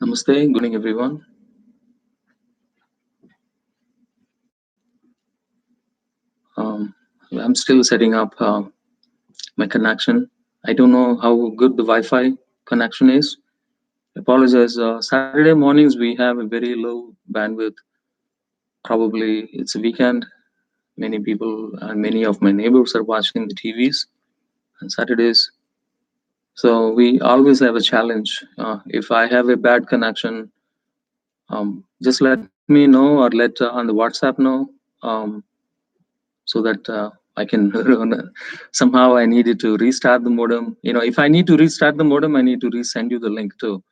Namaste, good morning everyone. I'm still setting up my connection. I don't know how good the Wi-Fi connection is. Apologize. Saturday mornings we have a very low bandwidth. Probably it's a weekend. Many people and many of my neighbors are watching the TVs on Saturdays. So we always have a challenge. If I have a bad connection, just let me know or let on the WhatsApp know. So that I can somehow I needed to restart the modem. If I need to restart the modem, I need to resend you the link too.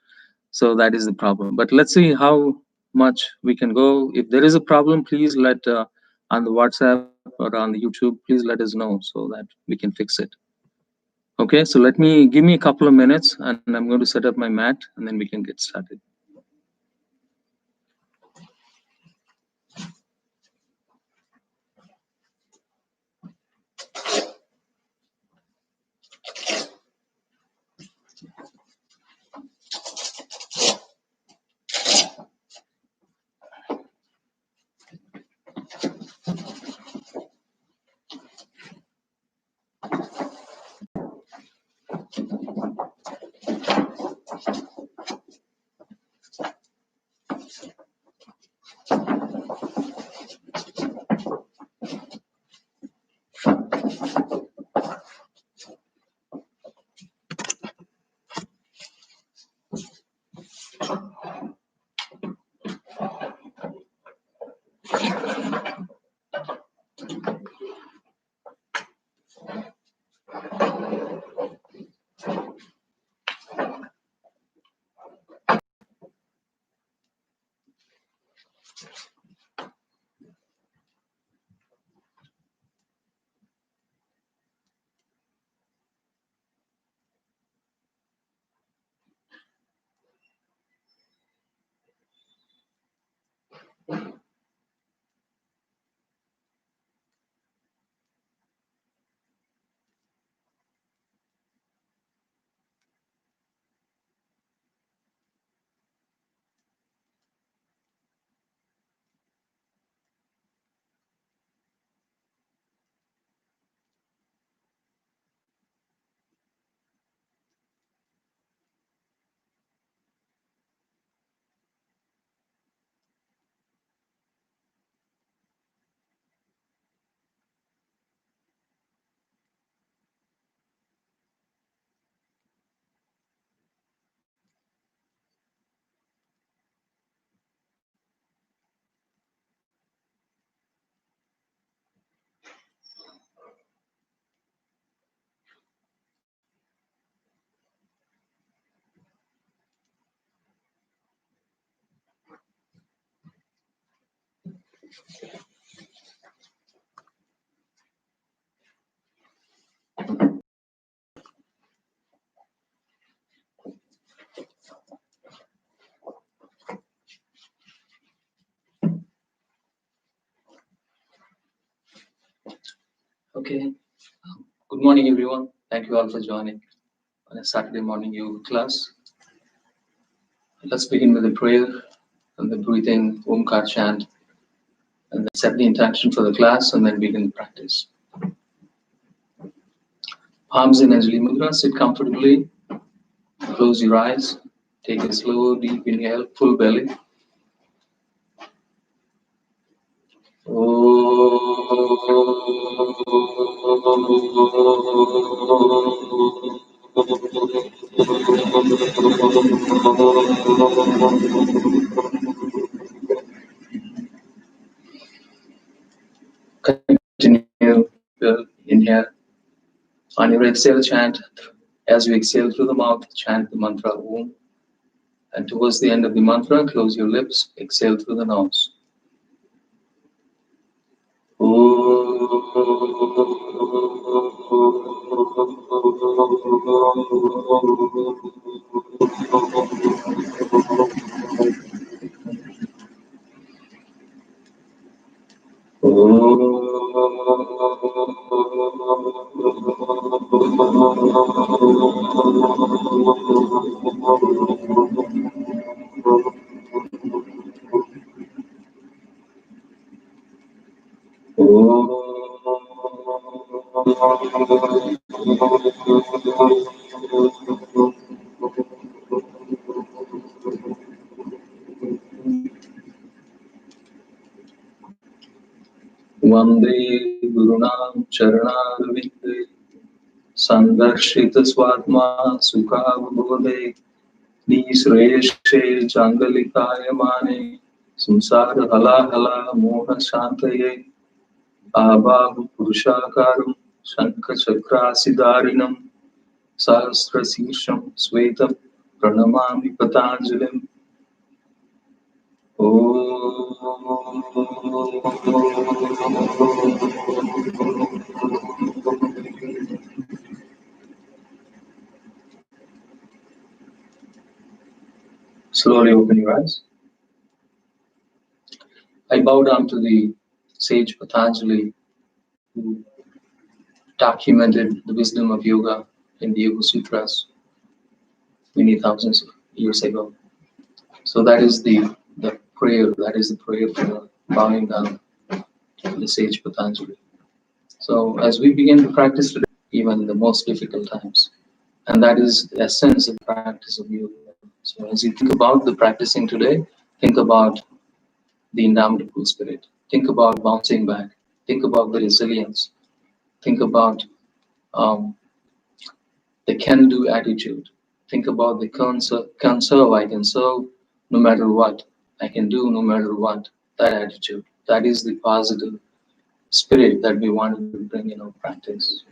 So that is the problem. But let's see how much we can go. If there is a problem, please let on the WhatsApp or on the YouTube, please let us know so that we can fix it. Okay, so give me a couple of minutes and I'm going to set up my mat and then we can get started. Okay. Good morning, everyone. Thank you all for joining on a Saturday morning yoga class. Let's begin with a prayer and the breathing Omkar chant, and then set the intention for the class, and then begin practice. Palms in Anjali Mudra, sit comfortably, close your eyes, take a slow, deep inhale, full belly. Continue to inhale. On your exhale, chant. As you exhale through the mouth, chant the mantra Om. And towards the end of the mantra, close your lips, exhale through the nose. Vande Gurunam Charanarvinde Sandarshita Swadma Sukhavabode Nisreshe Jangalikaya Mane Samsara Hala Hala Moha Shantaye Abhavu Purushakaram Shankha Chakrasidarinam Sahasra Sirsham Svetam Pranamami Patanjalim. Slowly open your eyes. I bow down to the sage Patanjali who documented the wisdom of yoga in the Yoga Sutras many thousands of years ago. So that is the prayer, that is the prayer for bowing down to the sage Patanjali. So as we begin to practice today, even in the most difficult times, and that is the essence of practice of yoga. So as you think about the practicing today, think about the indomitable spirit. Think about bouncing back. Think about the resilience. Think about um, the can-do attitude. Think about the conserve. I can serve no matter what. I can do no matter what. That attitude. That is the positive spirit that we want to bring in our practice,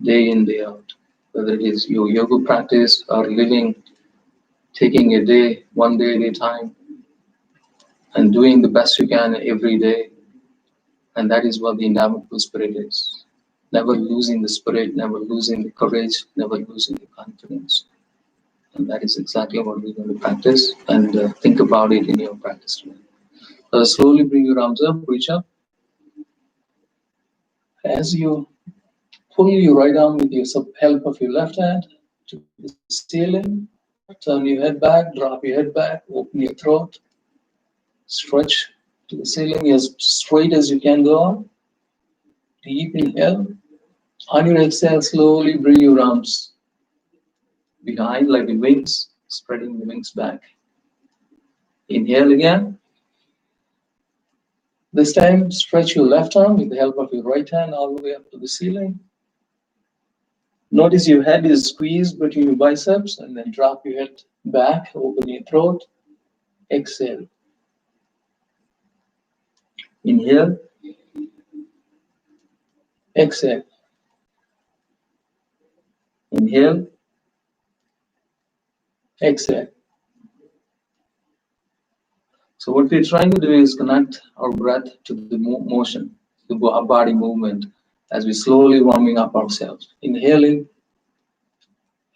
day in, day out. Whether it is your yoga practice or living, taking a day, one day at a time, and doing the best you can every day. And that is what the indomitable spirit is. Never losing the spirit, never losing the courage, never losing the confidence. And that is exactly what we're going to practice and think about it in your practice today. Slowly bring your arms up, reach up. As you pull your right arm with the help of your left hand to the ceiling, turn your head back, drop your head back, open your throat, stretch to the ceiling as straight as you can go. Deep inhale. On your exhale, slowly bring your arms behind like the wings, spreading the wings back. Inhale again. This time, stretch your left arm with the help of your right hand all the way up to the ceiling. Notice your head is squeezed between your biceps, and then drop your head back, open your throat. Exhale. Inhale. Exhale. Inhale. Exhale. So what we're trying to do is connect our breath to the motion, the body movement, as we slowly warming up ourselves. Inhaling,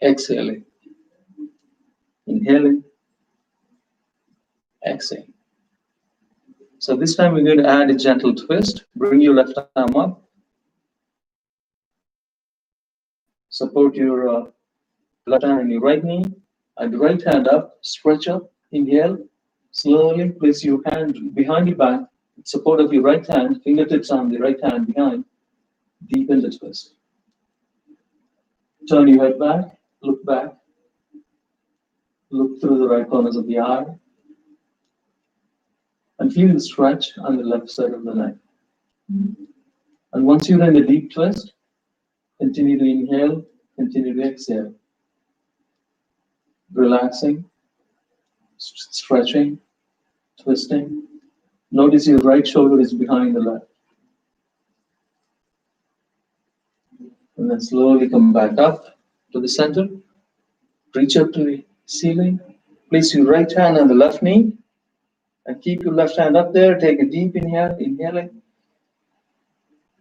exhaling. Inhaling, exhaling. So this time we're going to add a gentle twist. Bring your left arm up. Support your left hand in your right knee. And the right hand up, stretch up, inhale. Slowly place your hand behind your back, support of your right hand, fingertips on the right hand behind. Deepen the twist. Turn your head back, look back. Look through the right corners of the eye. And feel the stretch on the left side of the neck. And once you're in the deep twist, continue to inhale, continue to exhale. Relaxing, stretching, twisting. Notice your right shoulder is behind the left. And then slowly come back up to the center. Reach up to the ceiling. Place your right hand on the left knee. And keep your left hand up there. Take a deep inhale, inhaling.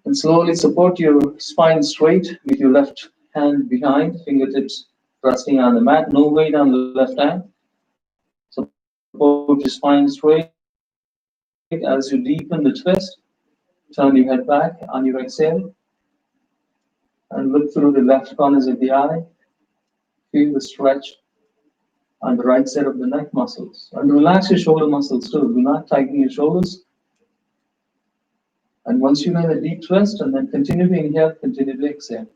And slowly support your spine straight with your left hand behind, fingertips resting on the mat. No weight on the left hand. Support your spine straight. As you deepen the twist, turn your head back on your exhale. And look through the left corners of the eye. Feel the stretch on the right side of the neck muscles. And relax your shoulder muscles too. Do not tighten your shoulders. And once you know the deep twist, and then continue to inhale, continue to exhale.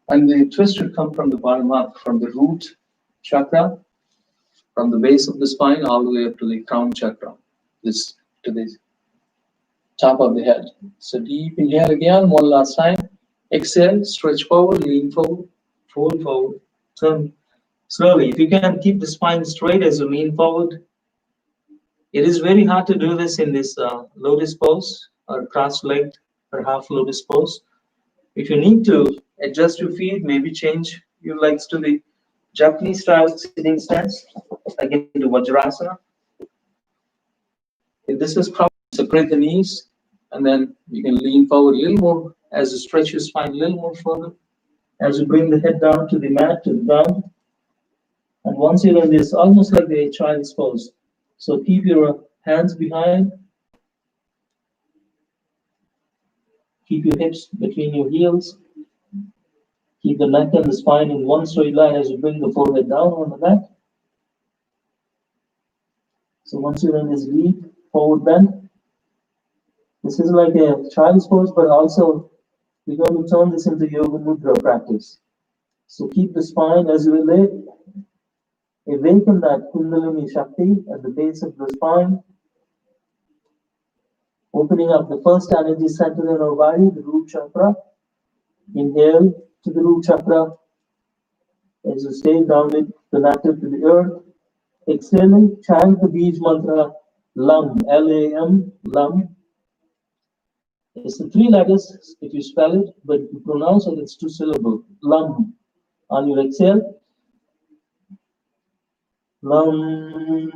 And the twist should come from the bottom up, from the root chakra, from the base of the spine all the way up to the crown chakra, this to the top of the head. So deep inhale again, one last time. Exhale, stretch forward, lean forward, fold forward, turn slowly. If you can keep the spine straight as you lean forward, it is very hard to do this in this lotus pose or cross-legged or half lotus pose. If you need to adjust your feet, maybe change your legs to the Japanese style sitting stance, like into Vajrasana. If this is probably separate the knees, and then you can lean forward a little more as you stretch your spine a little more further, as you bring the head down to the mat, to the ground. And once you're in this, almost like the child's pose. So keep your hands behind, keep your hips between your heels, keep the neck and the spine in one straight line as you bring the forehead down on the mat. So once you're in this deep forward bend, this is like a child's pose, but also we're going to turn this into yoga mudra practice. So keep the spine as you relate. Awaken that Kundalini Shakti at the base of the spine, opening up the first energy center in our body, the root chakra. Inhale to the root chakra as you stay grounded, connected to the earth. Exhaling, chant the Bij mantra LAM, L-A-M, LAM. It's the three letters if you spell it, but if you pronounce it, it's two syllables. LAM. On your exhale, LAM.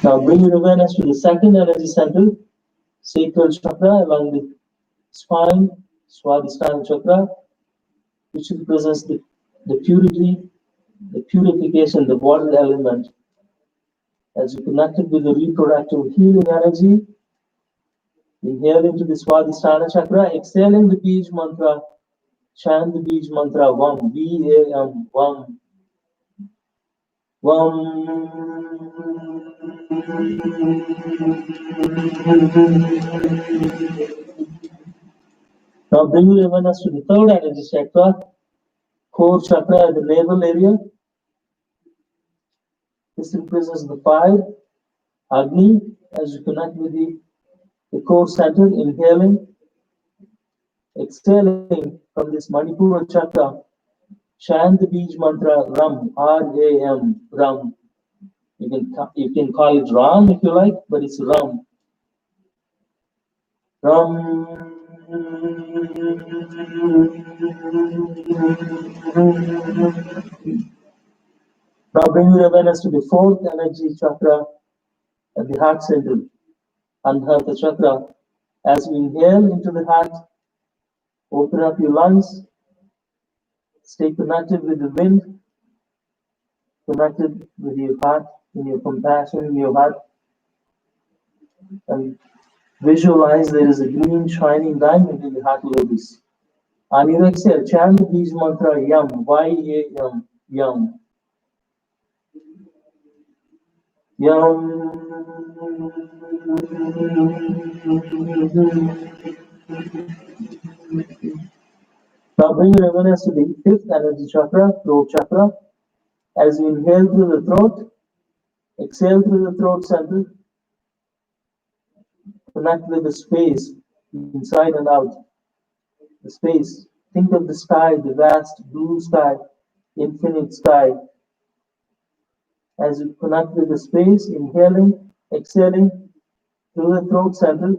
Now bring your awareness to the second energy center, sacral chakra along the spine, Swadhisthana chakra, which represents the purity, the purification, the water element. As you connected with the reproductive healing energy, inhale into the Swadhisthana chakra, exhaling the Bij mantra, chant the Bij mantra, VAM, V-A-M, VAM. Now bring your awareness to the third energy chakra, core chakra at the navel area. This represents the fire, Agni, as you connect with the core center, inhaling, exhaling from this Manipura chakra, chant the Bij mantra Ram, R-A-M, Ram. You can call it Ram if you like, but it's Ram. Ram. Now bring your awareness to the fourth energy chakra at the heart center, Anahata chakra. As you inhale into the heart, open up your lungs, stay connected with the wind, connected with your heart, in your compassion, in your heart, and visualize there is a green shining diamond in the heart lotus. On your exhale, chant the Bij mantra Yam, Y-A-M, Yam. Yam. Now bring your awareness to the fifth energy chakra, throat chakra. As you inhale through the throat, exhale through the throat center, connect with the space inside and out. The space. Think of the sky, the vast blue sky, infinite sky. As you connect with the space, inhaling, exhaling through the throat center,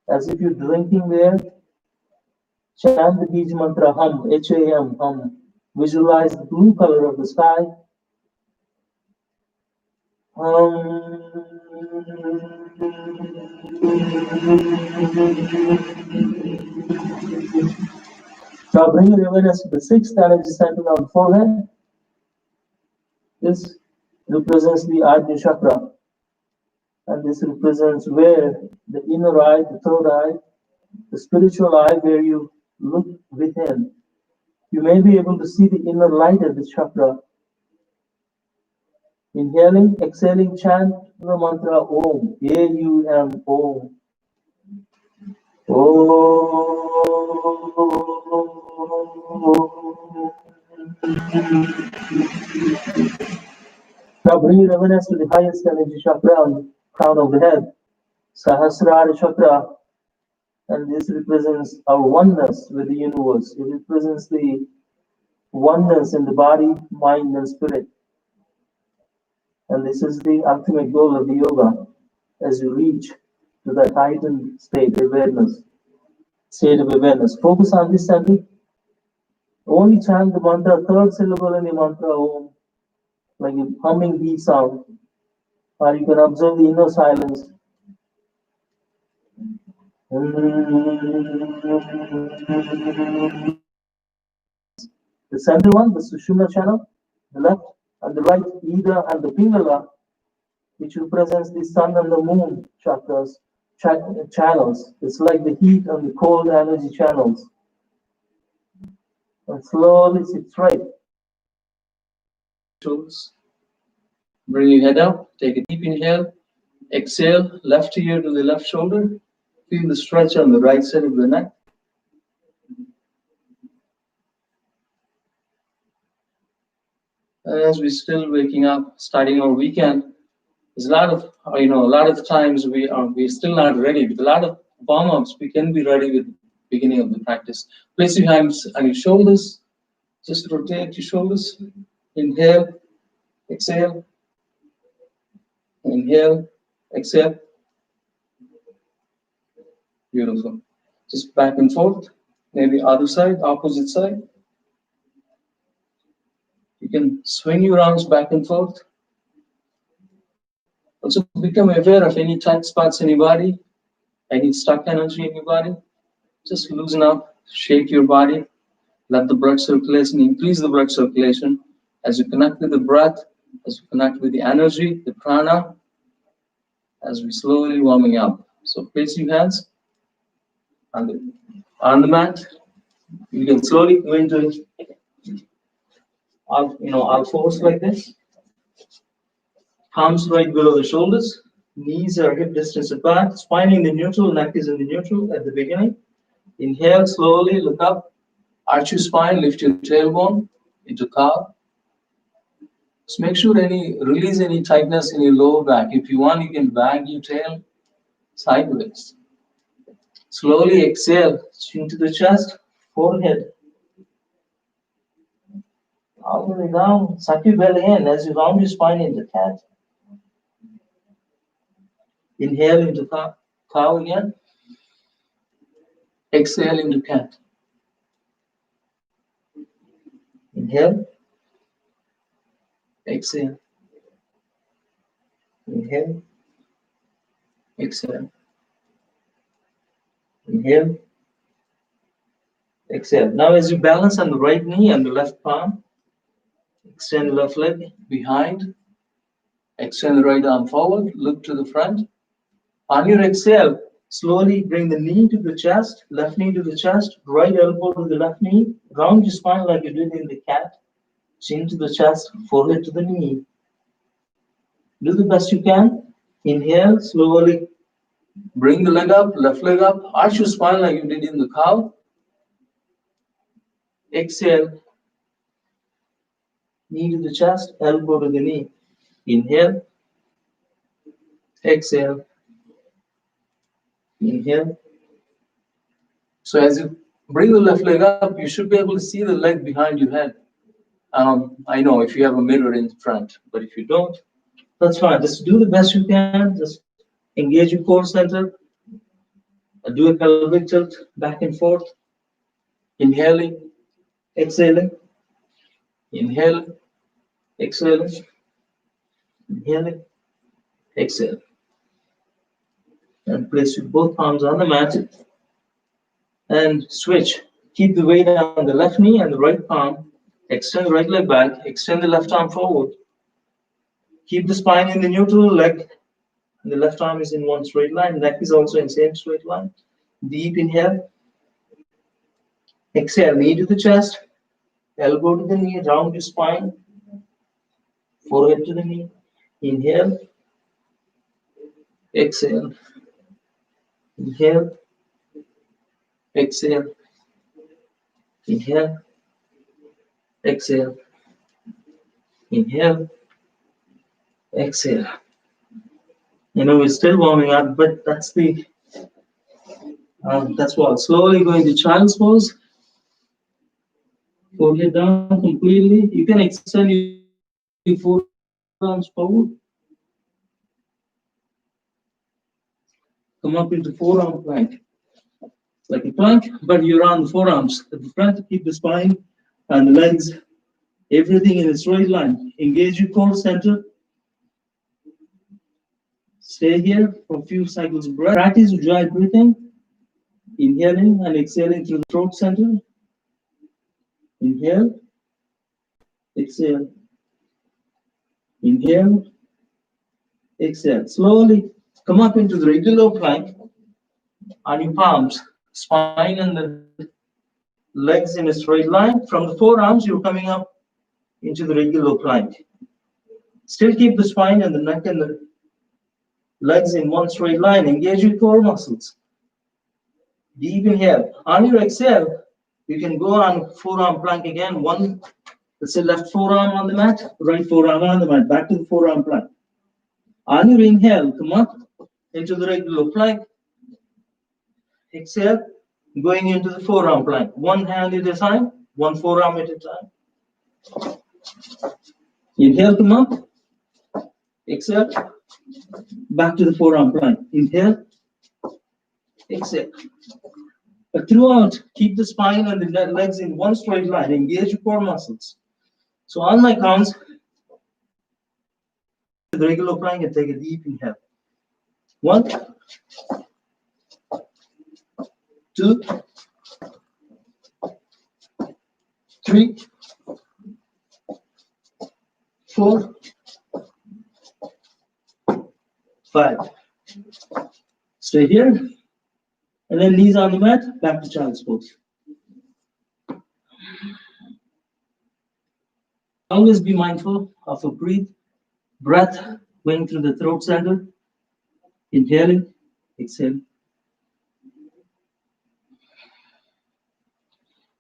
as if you're drinking the air. Chant the Bij mantra Hum, H-A-M, Hum. Visualize the blue color of the sky. Now bring your awareness to the sixth energy center on the forehead. This represents the Ajna chakra, and this represents where the inner eye, the third eye, the spiritual eye, where you look within. You may be able to see the inner light of this chakra. Inhaling, exhaling, chant the mantra Om, A-U-M, Om. Now bring your awareness to the highest energy chakra on the crown of the head, Sahasrara chakra, and this represents our oneness with the universe. It represents the oneness in the body, mind, and spirit. And this is the ultimate goal of the yoga as you reach to that heightened state of awareness. Focus on this center. Only chant the mantra, third syllable in the mantra Om, like a humming bee sound, or you can observe the inner silence. The center one, the Sushumna channel, the left and the right, Ida and the Pingala, which represents the sun and the moon chakras, channels. It's like the heat and the cold energy channels. And slowly sit straight. Shoulders. Bring your head up. Take a deep inhale. Exhale. Left ear to the left shoulder. Feel the stretch on the right side of the neck. And as we're still waking up, starting our weekend, there's a lot of times we're still not ready. With a lot of warm-ups, we can be ready with the beginning of the practice. Place your hands on your shoulders. Just rotate your shoulders. Inhale, exhale. Inhale, exhale. Beautiful. Just back and forth. Maybe other side, opposite side. You can swing your arms back and forth. Also become aware of any tight spots in your body, any stuck energy in your body. Just loosen up, shake your body, let the blood circulation, increase the blood circulation as you connect with the breath, as you connect with the energy, the prana, as we slowly warming up. So place your hands on the mat. You can slowly go into all fours like this. Palms right below the shoulders. Knees are hip distance apart. Spine in the neutral, neck is in the neutral at the beginning. Inhale slowly, look up. Arch your spine, lift your tailbone into cow. Just make sure release any tightness in your lower back. If you want, you can wag your tail sideways. Slowly exhale, chin to the chest, forehead. All the way down, suck your belly in as you round your spine into cat. Inhale into cow again. Exhale into cat. Inhale. Exhale. Inhale. Exhale. Inhale. Exhale. Now as you balance on the right knee and the left palm, extend the left leg behind. Extend the right arm forward. Look to the front. On your exhale, slowly bring the knee to the chest, left knee to the chest, right elbow to the left knee. Round your spine like you did in the cat. Chin to the chest, forehead to the knee. Do the best you can. Inhale, slowly bring the leg up, left leg up. Arch your spine like you did in the cow. Exhale, knee to the chest, elbow to the knee. Inhale, exhale, inhale. So as you bring the left leg up, you should be able to see the leg behind your head. I know if you have a mirror in front, but if you don't, that's fine. Just do the best you can. Just engage your core center. Do a pelvic tilt back and forth. Inhaling, exhaling. Inhale, exhaling. Inhaling, exhale. And place your both palms on the mat. And switch. Keep the weight on the left knee and the right palm. Extend the right leg back. Extend the left arm forward. Keep the spine in the neutral, leg and the left arm is in one straight line, neck is also in same straight line. Deep inhale. Exhale, knee to the chest, elbow to the knee, round your spine, forehead to the knee. Inhale, exhale, inhale, exhale, inhale, exhale, inhale, exhale. You know, we're still warming up, but that's what. Slowly going to child's pose. Forehead down completely. You can extend your forearms forward. Come up into forearm plank. Like a plank, but you're on the forearms. At the front, keep the spine and the legs, everything in a straight line. Engage your core center. Stay here for a few cycles of breath. Practice ujjayi breathing. Inhaling and exhaling through the throat center. Inhale, exhale. Inhale, exhale. Slowly come up into the regular plank on your palms, spine and the legs in a straight line. From the forearms, you're coming up into the regular plank. Still keep the spine and the neck and the legs in one straight line. Engage your core muscles. Deep inhale. On your exhale, you can go on forearm plank again. One, let's say left forearm on the mat, right forearm on the mat. Back to the forearm plank. On your inhale, come up into the regular plank. Exhale, going into the forearm plank. One hand at a time, one forearm at a time. Inhale, come up. Exhale, back to the forearm plank. Inhale, exhale. But throughout, keep the spine and the legs in one straight line. Engage your core muscles. So on my counts, the regular plank and take a deep inhale. 1, 2, 3, 4, 5. Stay here. And then knees on the mat, back to child's pose. Always be mindful of a breath going through the throat center. Inhaling, exhaling.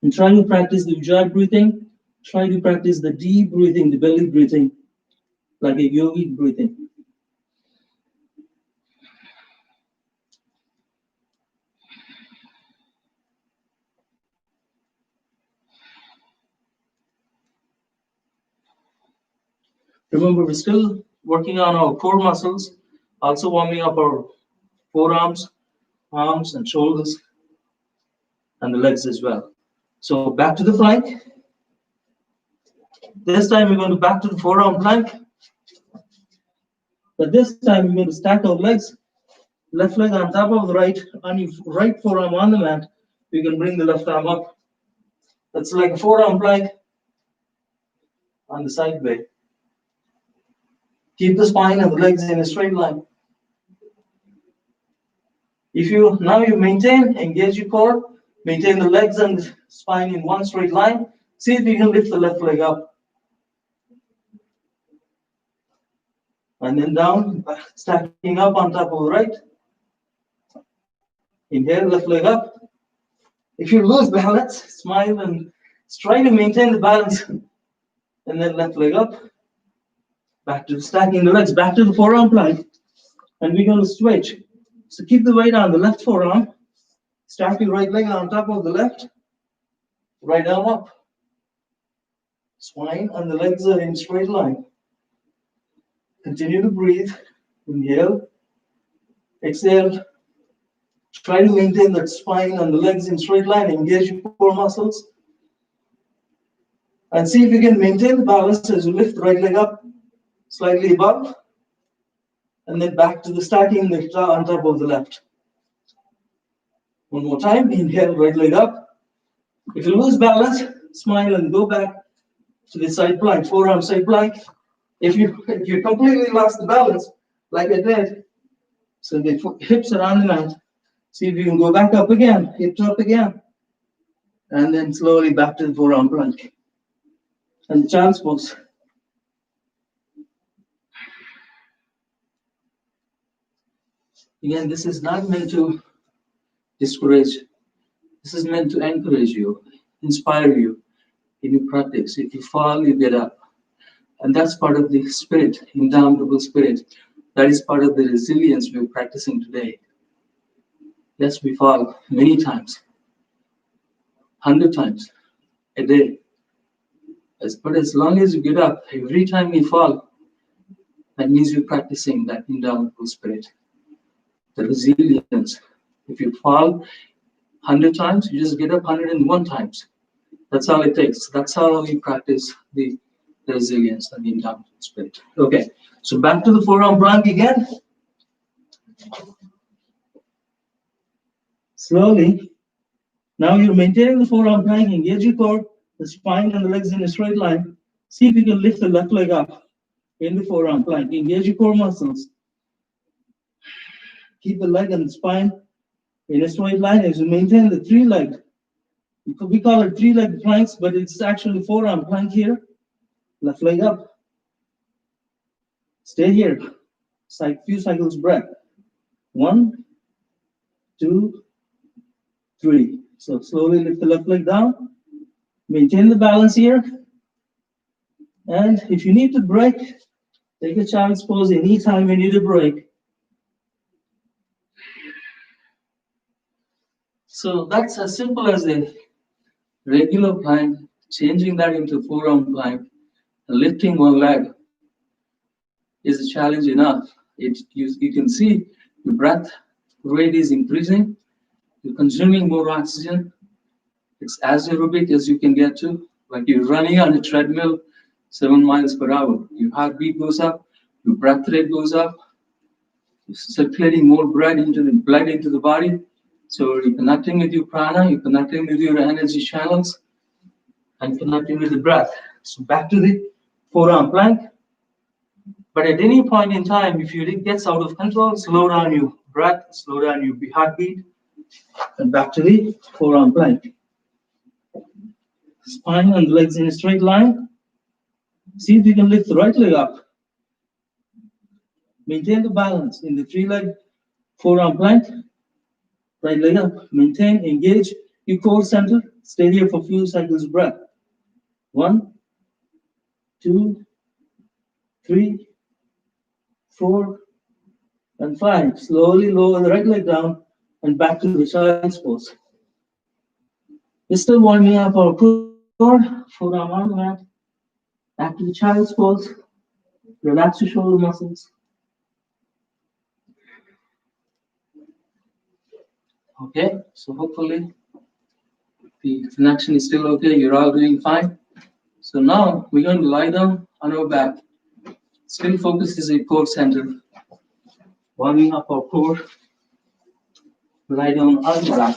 And try to practice the ujjayi breathing. Try to practice the deep breathing, the belly breathing, like a yogic breathing. Remember, we're still working on our core muscles, also warming up our forearms, arms, and shoulders, and the legs as well. So back to the plank. This time we're going to back to the forearm plank. But this time we're going to stack our legs. Left leg on top of the right, on your right forearm on the mat. You can bring the left arm up. That's like a forearm plank on the side way. Keep the spine and the legs in a straight line. If you now you maintain, engage your core, maintain the legs and spine in one straight line. See if you can lift the left leg up. And then down, stacking up on top of the right. Inhale, left leg up. If you lose balance, smile and try to maintain the balance. And then left leg up. Back to stacking the legs, back to the forearm plank. And we're going to switch. So keep the weight on the left forearm. Stack your right leg on top of the left. Right arm up. Spine and the legs are in straight line. Continue to breathe. Inhale. Exhale. Try to maintain that spine and the legs in straight line. Engage your core muscles. And see if you can maintain the balance as you lift the right leg up slightly above. And then back to the stacking the on top of the left. One more time. Inhale, right leg up. If you lose balance, smile and go back to the side plank, forearm side plank. If you completely lost the balance, like I did, so the hips are on the mat. See if you can go back up again, hips up again, and then slowly back to the forearm plank. And the child's pose. Again, this is not meant to discourage. This is meant to encourage you, inspire you in your practice. If you fall, you get up. And that's part of the spirit, indomitable spirit. That is part of the resilience we're practicing today. Yes, we fall many times, 100 times a day. But as long as you get up, every time you fall, that means you're practicing that indomitable spirit, the resilience. If you fall 100 times, you just get up 101 times. That's all it takes. That's how we practice the resilience and the indomitable spirit. Okay, so back to the forearm plank again. Slowly. Now you're maintaining the forearm plank, engage your core, the spine and the legs in a straight line. See if you can lift the left leg up in the forearm plank. Engage your core muscles. Keep the leg and the spine in a straight line as you maintain the three-leg. We call it three-leg planks, but it's actually forearm plank here. Left leg up. Stay here. Few cycles breath. 1, 2, 3. So slowly lift the left leg down. Maintain the balance here. And if you need to break, take a child's pose anytime you need a break. So that's as simple as a regular plank, changing that into forearm plank, and lifting one leg is a challenge enough. You can see your breath rate is increasing, you're consuming more oxygen. It's as aerobic as you can get to, like you're running on a treadmill 7 miles per hour. Your heartbeat goes up, your breath rate goes up, you're circulating more blood into the body. So you're connecting with your prana, you're connecting with your energy channels, and connecting with the breath. So back to the forearm plank. But at any point in time, if it gets out of control, slow down your breath, slow down your heartbeat, and back to the forearm plank. Spine and legs in a straight line. See if you can lift the right leg up. Maintain the balance in the three-leg forearm plank. Right leg up. Maintain, engage your core center. Stay here for a few cycles of breath. 1, 2, 3, 4, and 5. Slowly lower the right leg down and back to the child's pose. We're still warming up our core, forearm on the mat. Back to the child's pose. Relax your shoulder muscles. Okay, so hopefully the connection is still okay. You're all doing fine. So now we're going to lie down on our back. Still focus is a core center. Warming up our core. Lie down on the back.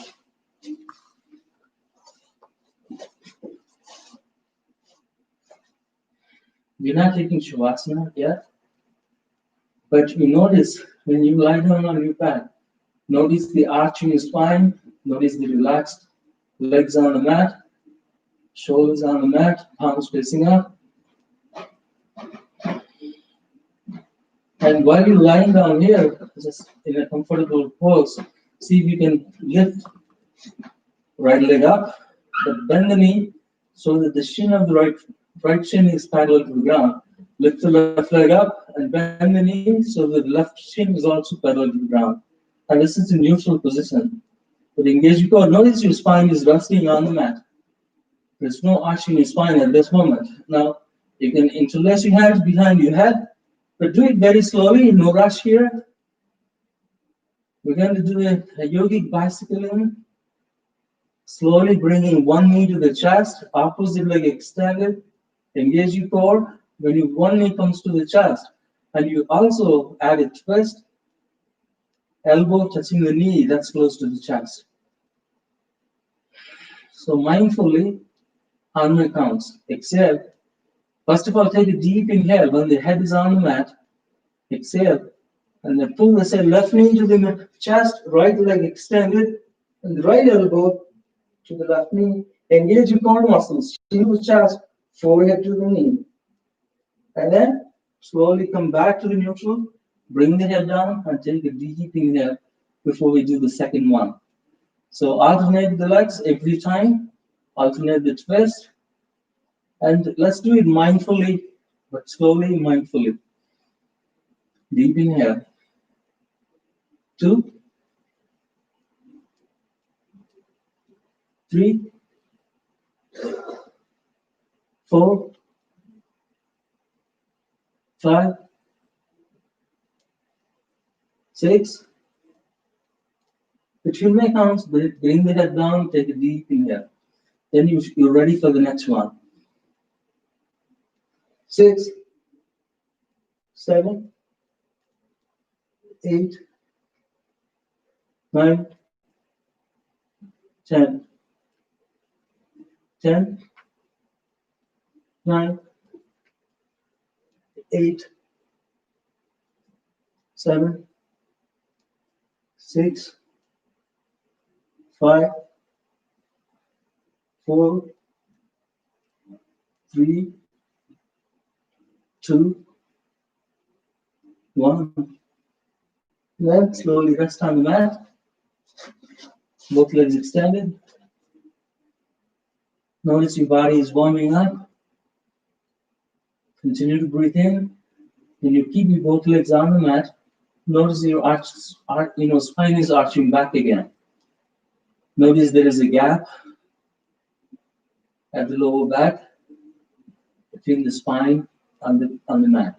We're not taking Shavasana yet, but you notice when you lie down on your back, notice the arch in your spine, notice the relaxed legs on the mat, shoulders on the mat, palms facing up. And while you're lying down here, just in a comfortable pose, see if you can lift right leg up, but bend the knee so that the shin of the right shin is parallel to the ground. Lift the left leg up and bend the knee so the left shin is also parallel to the ground. And this is a neutral position. But engage your core. Notice your spine is resting on the mat. There's no arch in your spine at this moment. Now, you can interlace your hands behind your head, but do it very slowly, no rush here. We're going to do a yogic bicycling. Slowly bringing one knee to the chest, opposite leg extended. Engage your core. When your one knee comes to the chest, and you also add a twist, elbow touching the knee that's close to the chest. So mindfully, on my counts, exhale First of all, take a deep inhale when the head is on the mat. Exhale. And then pull the left knee to the chest, right leg extended, and the right elbow to the left knee. Engage your core muscles, chin to the chest, forehead to the knee. And then slowly come back to the neutral, bring the head down, and take a deep inhale before we do the second one. So alternate the legs every time, alternate the twist, and let's do it mindfully, but slowly, mindfully. Deep inhale. 2, 3, 4, 5, 6. Between my counts, bring the head down, take a deep inhale. Then you're ready for the next one. 6, 7, 8, 9, 10. 10, 9, 8, 7, 6, 5, 4, 3, 2, 1. Then slowly rest on the mat. Both legs extended. Notice your body is warming up. Continue to breathe in. When you keep your both legs on the mat, notice your spine is arching back again. Notice there is a gap at the lower back between the spine and the mat.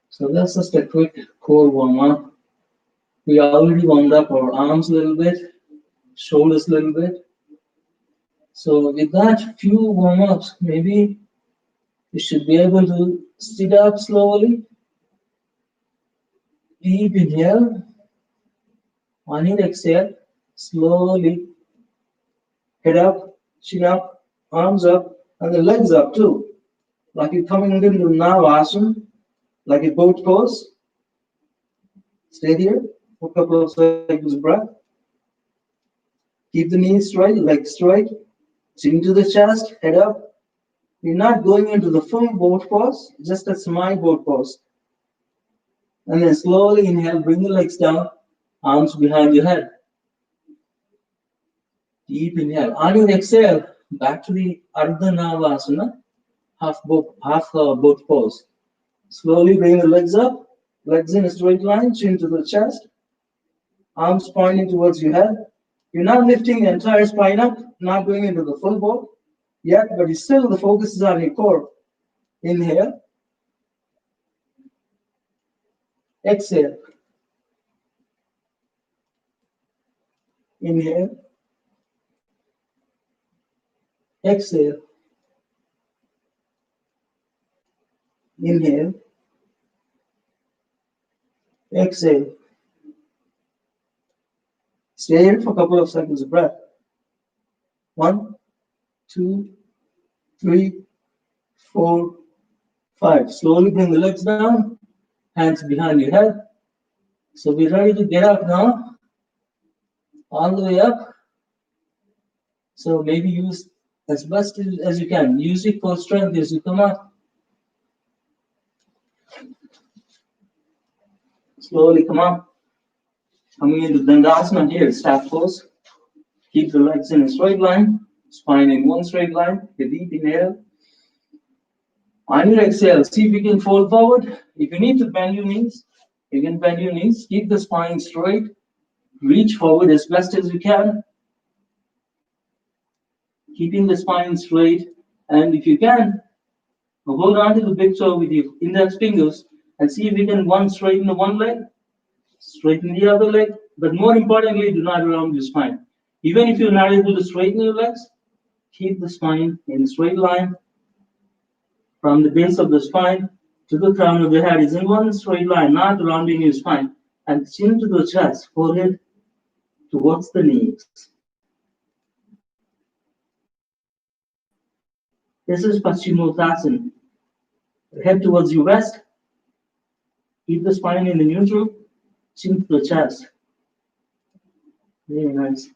So that's just a quick core warm-up. We already warmed up our arms a little bit, shoulders a little bit. So with that few warm-ups, maybe you should be able to sit up slowly. Deep inhale. On your exhale, slowly head up, chin up, arms up, and the legs up too. Like you're coming into Navasana, like a boat pose. Stay here for a couple of seconds of breath. Keep the knees straight, legs straight, chin to the chest, head up. You're not going into the full boat pose, just a semi-boat pose. And then slowly inhale, bring the legs down, arms behind your head. Deep inhale. On your exhale, back to the Ardha Navasana, half boat pose. Slowly bring the legs up, legs in a straight line, chin to the chest, arms pointing towards your head. You're not lifting the entire spine up, not going into the full boat yet, but still the focus is on your core. Inhale. Exhale. Inhale. Exhale. Inhale. Exhale. Stay here for a couple of seconds of breath. 1, 2, 3, 4, 5. Slowly bring the legs down, hands behind your head. So we're ready to get up now, all the way up. So maybe use as best as you can. Use your core strength as you come up. Slowly come up. Coming into Dandasana here, staff pose. Keep the legs in a straight line, spine in one straight line. A deep inhale. On your exhale, see if you can fold forward. If you need to bend your knees, you can bend your knees. Keep the spine straight. Reach forward as best as you can. Keeping the spine straight. And if you can, hold on to the big toe with your index fingers and see if you can straighten the one leg, straighten the other leg. But more importantly, do not round your spine. Even if you're not able to straighten your legs, keep the spine in a straight line. From the base of the spine to the crown of the head is in one straight line, not rounding your spine. And chin to the chest, forehead towards the knees. This is Paschimottanasana. Head towards your west. Keep the spine in the neutral. Chin to the chest. Very nice.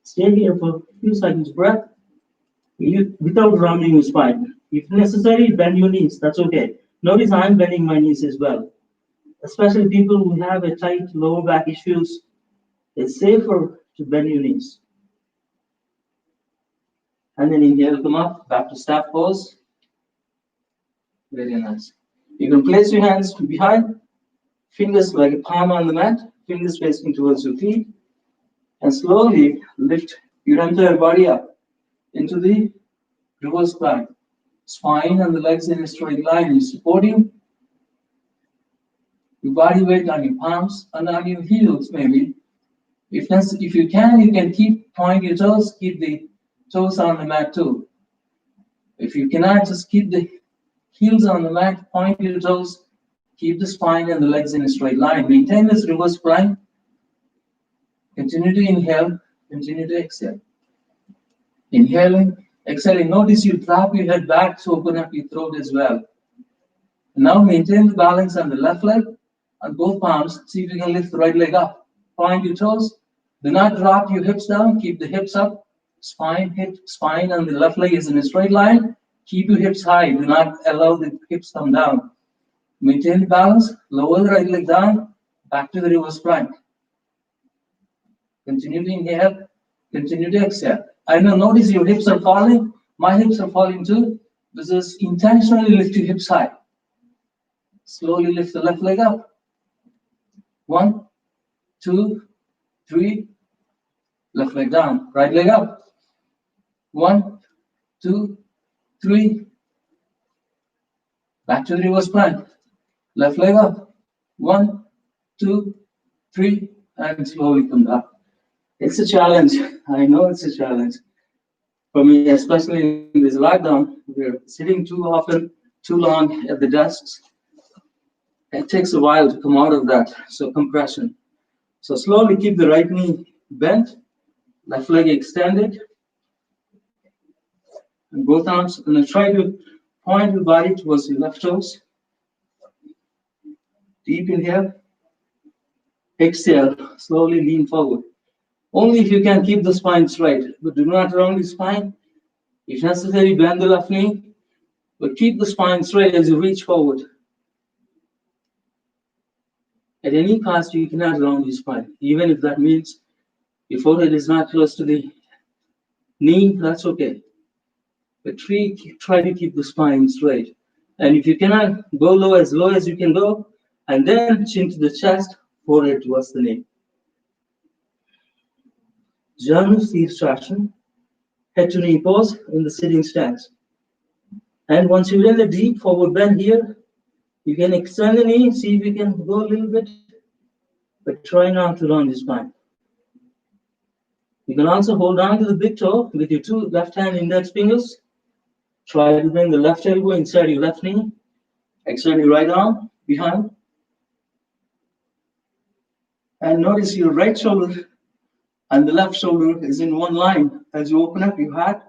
Stay here for a few seconds. Breath. Without rounding your spine. If necessary, bend your knees. That's okay. Notice I'm bending my knees as well. Especially people who have a tight lower back issues, it's safer to bend your knees. And then inhale, come up, back to staff pose. Very nice. You can place your hands behind, fingers like a palm on the mat, fingers facing towards your feet, and slowly lift your entire body up into the reverse plank. Spine and the legs in a straight line. You're supporting your body weight on your palms and on your heels, maybe. If you can keep point your toes, keep the toes on the mat too. If you cannot, just keep the heels on the mat, point your toes, keep the spine and the legs in a straight line. Maintain this reverse plank. Continue to inhale, continue to exhale. Inhaling, exhaling. Notice you drop your head back to open up your throat as well. Now maintain the balance on the left leg, on both palms. See if you can lift the right leg up. Point your toes. Do not drop your hips down. Keep the hips up. Spine on the left leg is in a straight line. Keep your hips high. Do not allow the hips come down. Maintain the balance. Lower the right leg down. Back to the reverse plank. Continue to inhale. Continue to exhale. I know, notice your hips are falling. My hips are falling too. This is intentionally lift your hips high. Slowly lift the left leg up. 1, 2, 3. Left leg down. Right leg up. 1, 2, 3. Back to the reverse plank. Left leg up. 1, 2, 3. And slowly come back. It's a challenge. I know it's a challenge. For me, especially in this lockdown, we're sitting too often, too long at the desks. It takes a while to come out of that. So compression. So slowly keep the right knee bent, left leg extended, and both arms. And then try to point your body towards your left toes. Deep inhale. Exhale. Slowly lean forward. Only if you can keep the spine straight, but do not round the spine. If necessary, bend the left knee, but keep the spine straight as you reach forward. At any cost, you cannot round your spine, even if that means your forehead is not close to the knee, that's okay. But try to keep the spine straight. And if you cannot, go low as you can go, and then chin to the chest, forehead towards the knee. Janu Sirsasana, head to knee pose in the sitting stance. And once you're in the deep forward bend here, you can extend the knee, see if you can go a little bit, but try not to round the spine. You can also hold on to the big toe with your two left hand index fingers. Try to bring the left elbow inside your left knee. Extend your right arm behind. And notice your right shoulder and the left shoulder is in one line. As you open up your heart,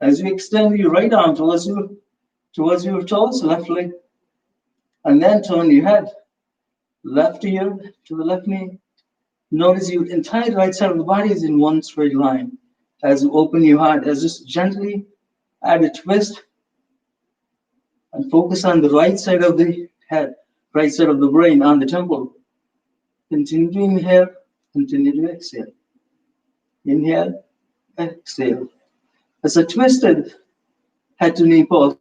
as you extend your right arm towards your toes, left leg, and then turn your head, left ear to the left knee. Notice your entire right side of the body is in one straight line. As you open your heart, as just gently add a twist and focus on the right side of the head, right side of the brain, on the temple. Continue to inhale, continue to exhale. Inhale, exhale. It's a twisted head to knee pose.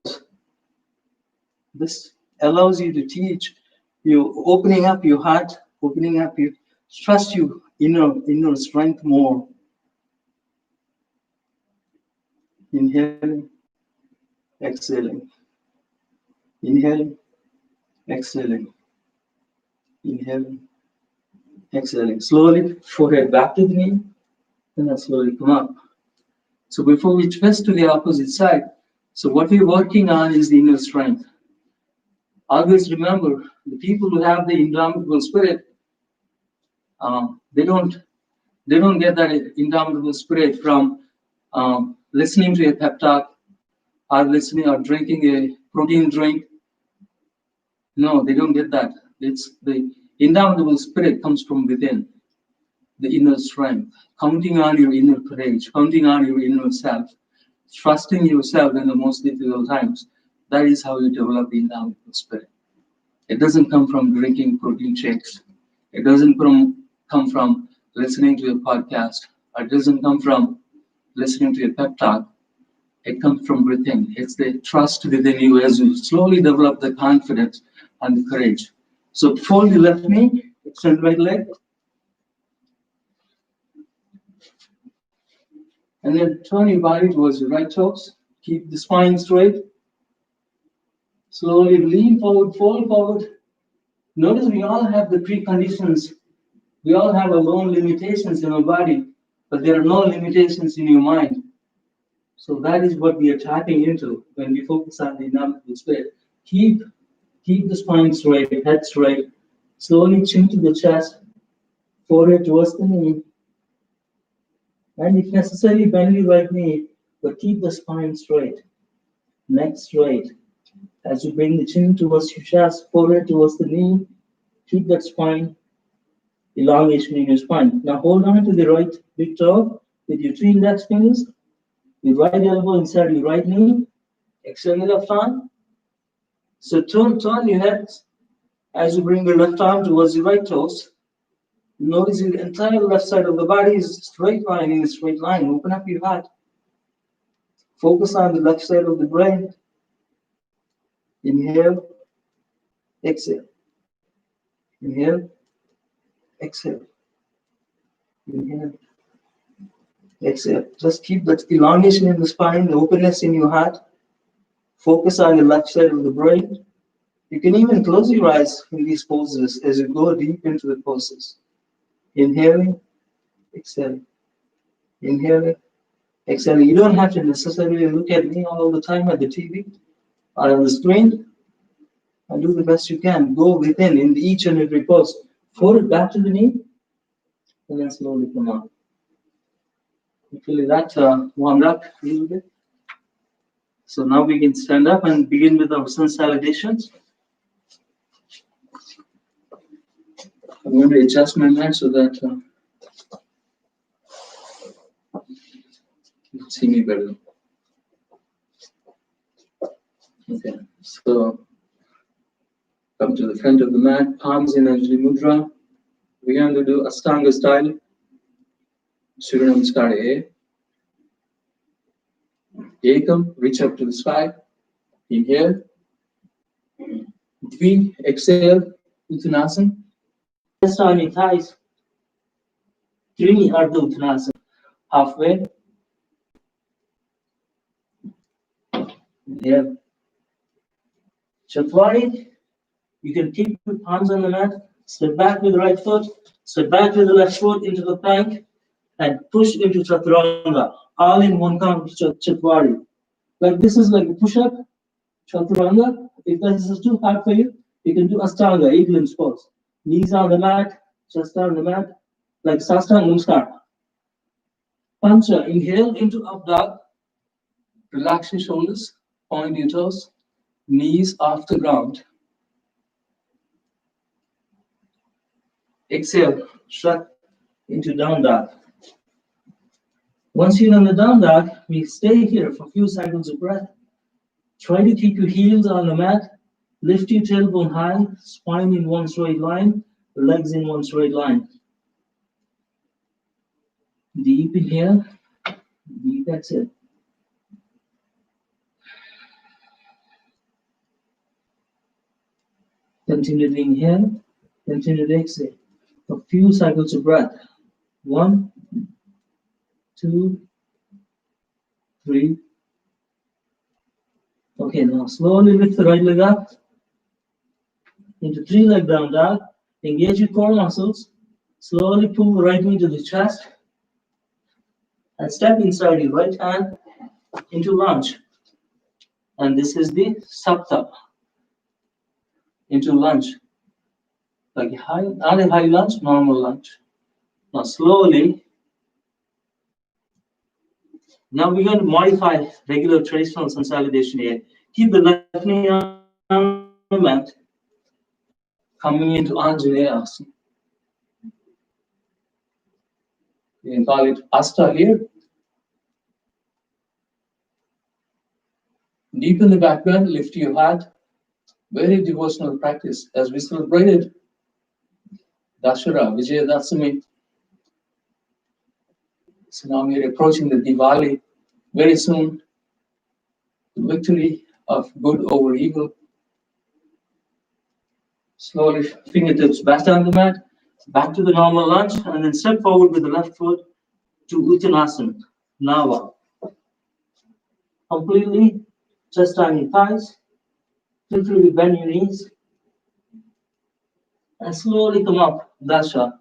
This allows you to teach you opening up your heart, opening up your trust you inner strength more. Inhaling, exhaling. Inhaling, exhaling. Inhaling, exhaling. Slowly forehead back to the knee, and then slowly come up. So before we twist to the opposite side, so what we're working on is the inner strength. Always remember, the people who have the indomitable spirit, they don't get that indomitable spirit from listening to a pep talk are listening or drinking a protein drink. No, they don't get that. It's the indomitable spirit comes from within, the inner strength, counting on your inner courage, counting on your inner self, trusting yourself in the most difficult times. That is how you develop the indomitable spirit. It doesn't come from drinking protein shakes. It doesn't come from listening to a podcast. It doesn't come from listening to a pep talk. It comes from within. It's the trust within you as you slowly develop the confidence and the courage. So fold the left knee, extend right leg, and then turn your body towards your right toes. Keep the spine straight. Slowly lean forward, fold forward. Notice we all have the preconditions. We all have our own limitations in our body, but there are no limitations in your mind. So that is what we are tapping into when we focus on the indomitable spirit. Keep the spine straight, head straight. Slowly chin to the chest, forehead towards the knee. And if necessary, bend your right knee, but keep the spine straight, neck straight. As you bring the chin towards your chest, forehead towards the knee, keep that spine, elongation in your spine. Now hold on to the right big toe with your 3 index fingers, your right elbow inside your right knee, extend the left arm. So turn your head as you bring your left arm towards your right toes. Notice the entire left side of the body is straight line in a straight line. Open up your heart. Focus on the left side of the brain. Inhale, exhale. Inhale, exhale. Inhale, exhale. Just keep that elongation in the spine, the openness in your heart. Focus on the left side of the brain. You can even close your eyes in these poses as you go deep into the poses. Inhaling, exhaling. Inhaling, exhaling. You don't have to necessarily look at me all the time at the TV or on the screen. And do the best you can. Go within in each and every pose. Fold it back to the knee, and then slowly come out. You feel that warmed up a little bit? So now we can stand up and begin with our sun salutations. I'm going to adjust my mat so that you can see me better. Okay, so come to the front of the mat, palms in Anjali Mudra. We're going to do Ashtanga style. Surya Namaskar A. Ekam, reach up to the sky. Inhale. Dvi, exhale. Uttanasana. Rest on your thighs. 3, Ardha Uttanasana. Halfway. Inhale. Chatwari. You can keep your palms on the mat. Step back with the right foot. Step back with the left foot into the plank. And push into Chaturanga. All in one count, Chatwari. Like this is like a push-up, Chaturanga. If this is too hard for you, you can do Ashtanga, eagle pose. Knees on the mat, chest on the mat, like Sastanga Namaskar. Pancha, inhale into up dog. Relax your shoulders, point your toes, knees off the ground. Exhale, shut into down dog. Once you're on the down dog, we stay here for a few cycles of breath. Try to keep your heels on the mat. Lift your tailbone high, spine in one straight line, legs in one straight line. Deep inhale, deep exhale. Continue to inhale, continue to exhale. A few cycles of breath. 1, 2, 3. Okay, now slowly lift the right leg up into 3-leg down dog. Engage your core muscles. Slowly pull the right knee to the chest and step inside your right hand into lunge. And this is the sapta into lunge. Like high, not a high lunge, normal lunge. Now slowly Now we're going to modify regular traditional consolidation here. Keep the left knee on the mat, coming into Anjaneya Asana. You can call it Asta here. Deepen the back bend, lift your heart. Very devotional practice as we celebrated Dashara, Vijayadashami. So now we are approaching the Diwali very soon. The victory of good over evil. Slowly, fingertips back on the mat, back to the normal lunge, and then step forward with the left foot to Uttanasana, Nava. Completely, chest on your thighs, literally bend your knees, and slowly come up, Dasha.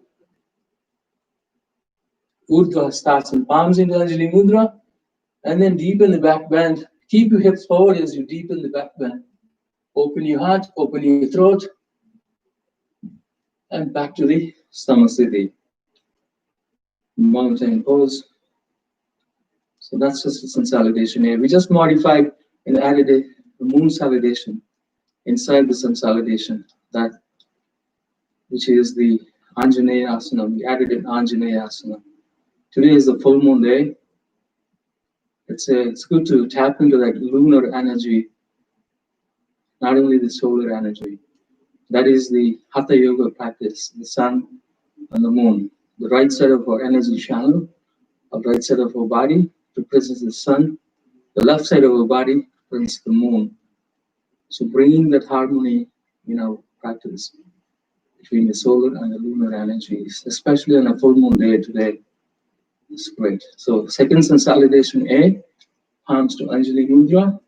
Urdhva starts in palms into Anjali Mudra, and then deepen the back bend. Keep your hips forward as you deepen the back bend. Open your heart, open your throat, and back to the Samasthiti. Mountain pose. So that's just a consolidation here. We just modified and added a moon salivation inside the consolidation, that which is the Anjaneya Asana. We added an Anjaneya Asana. Today is the full moon day. It's good to tap into that lunar energy, not only the solar energy. That is the Hatha Yoga practice, the sun and the moon. The right side of our energy channel, the right side of our body represents the sun. The left side of our body represents the moon. So bringing that harmony in our practice between the solar and the lunar energies, especially on a full moon day today, is great. So second consolidation A, palms to Anjali Mudra.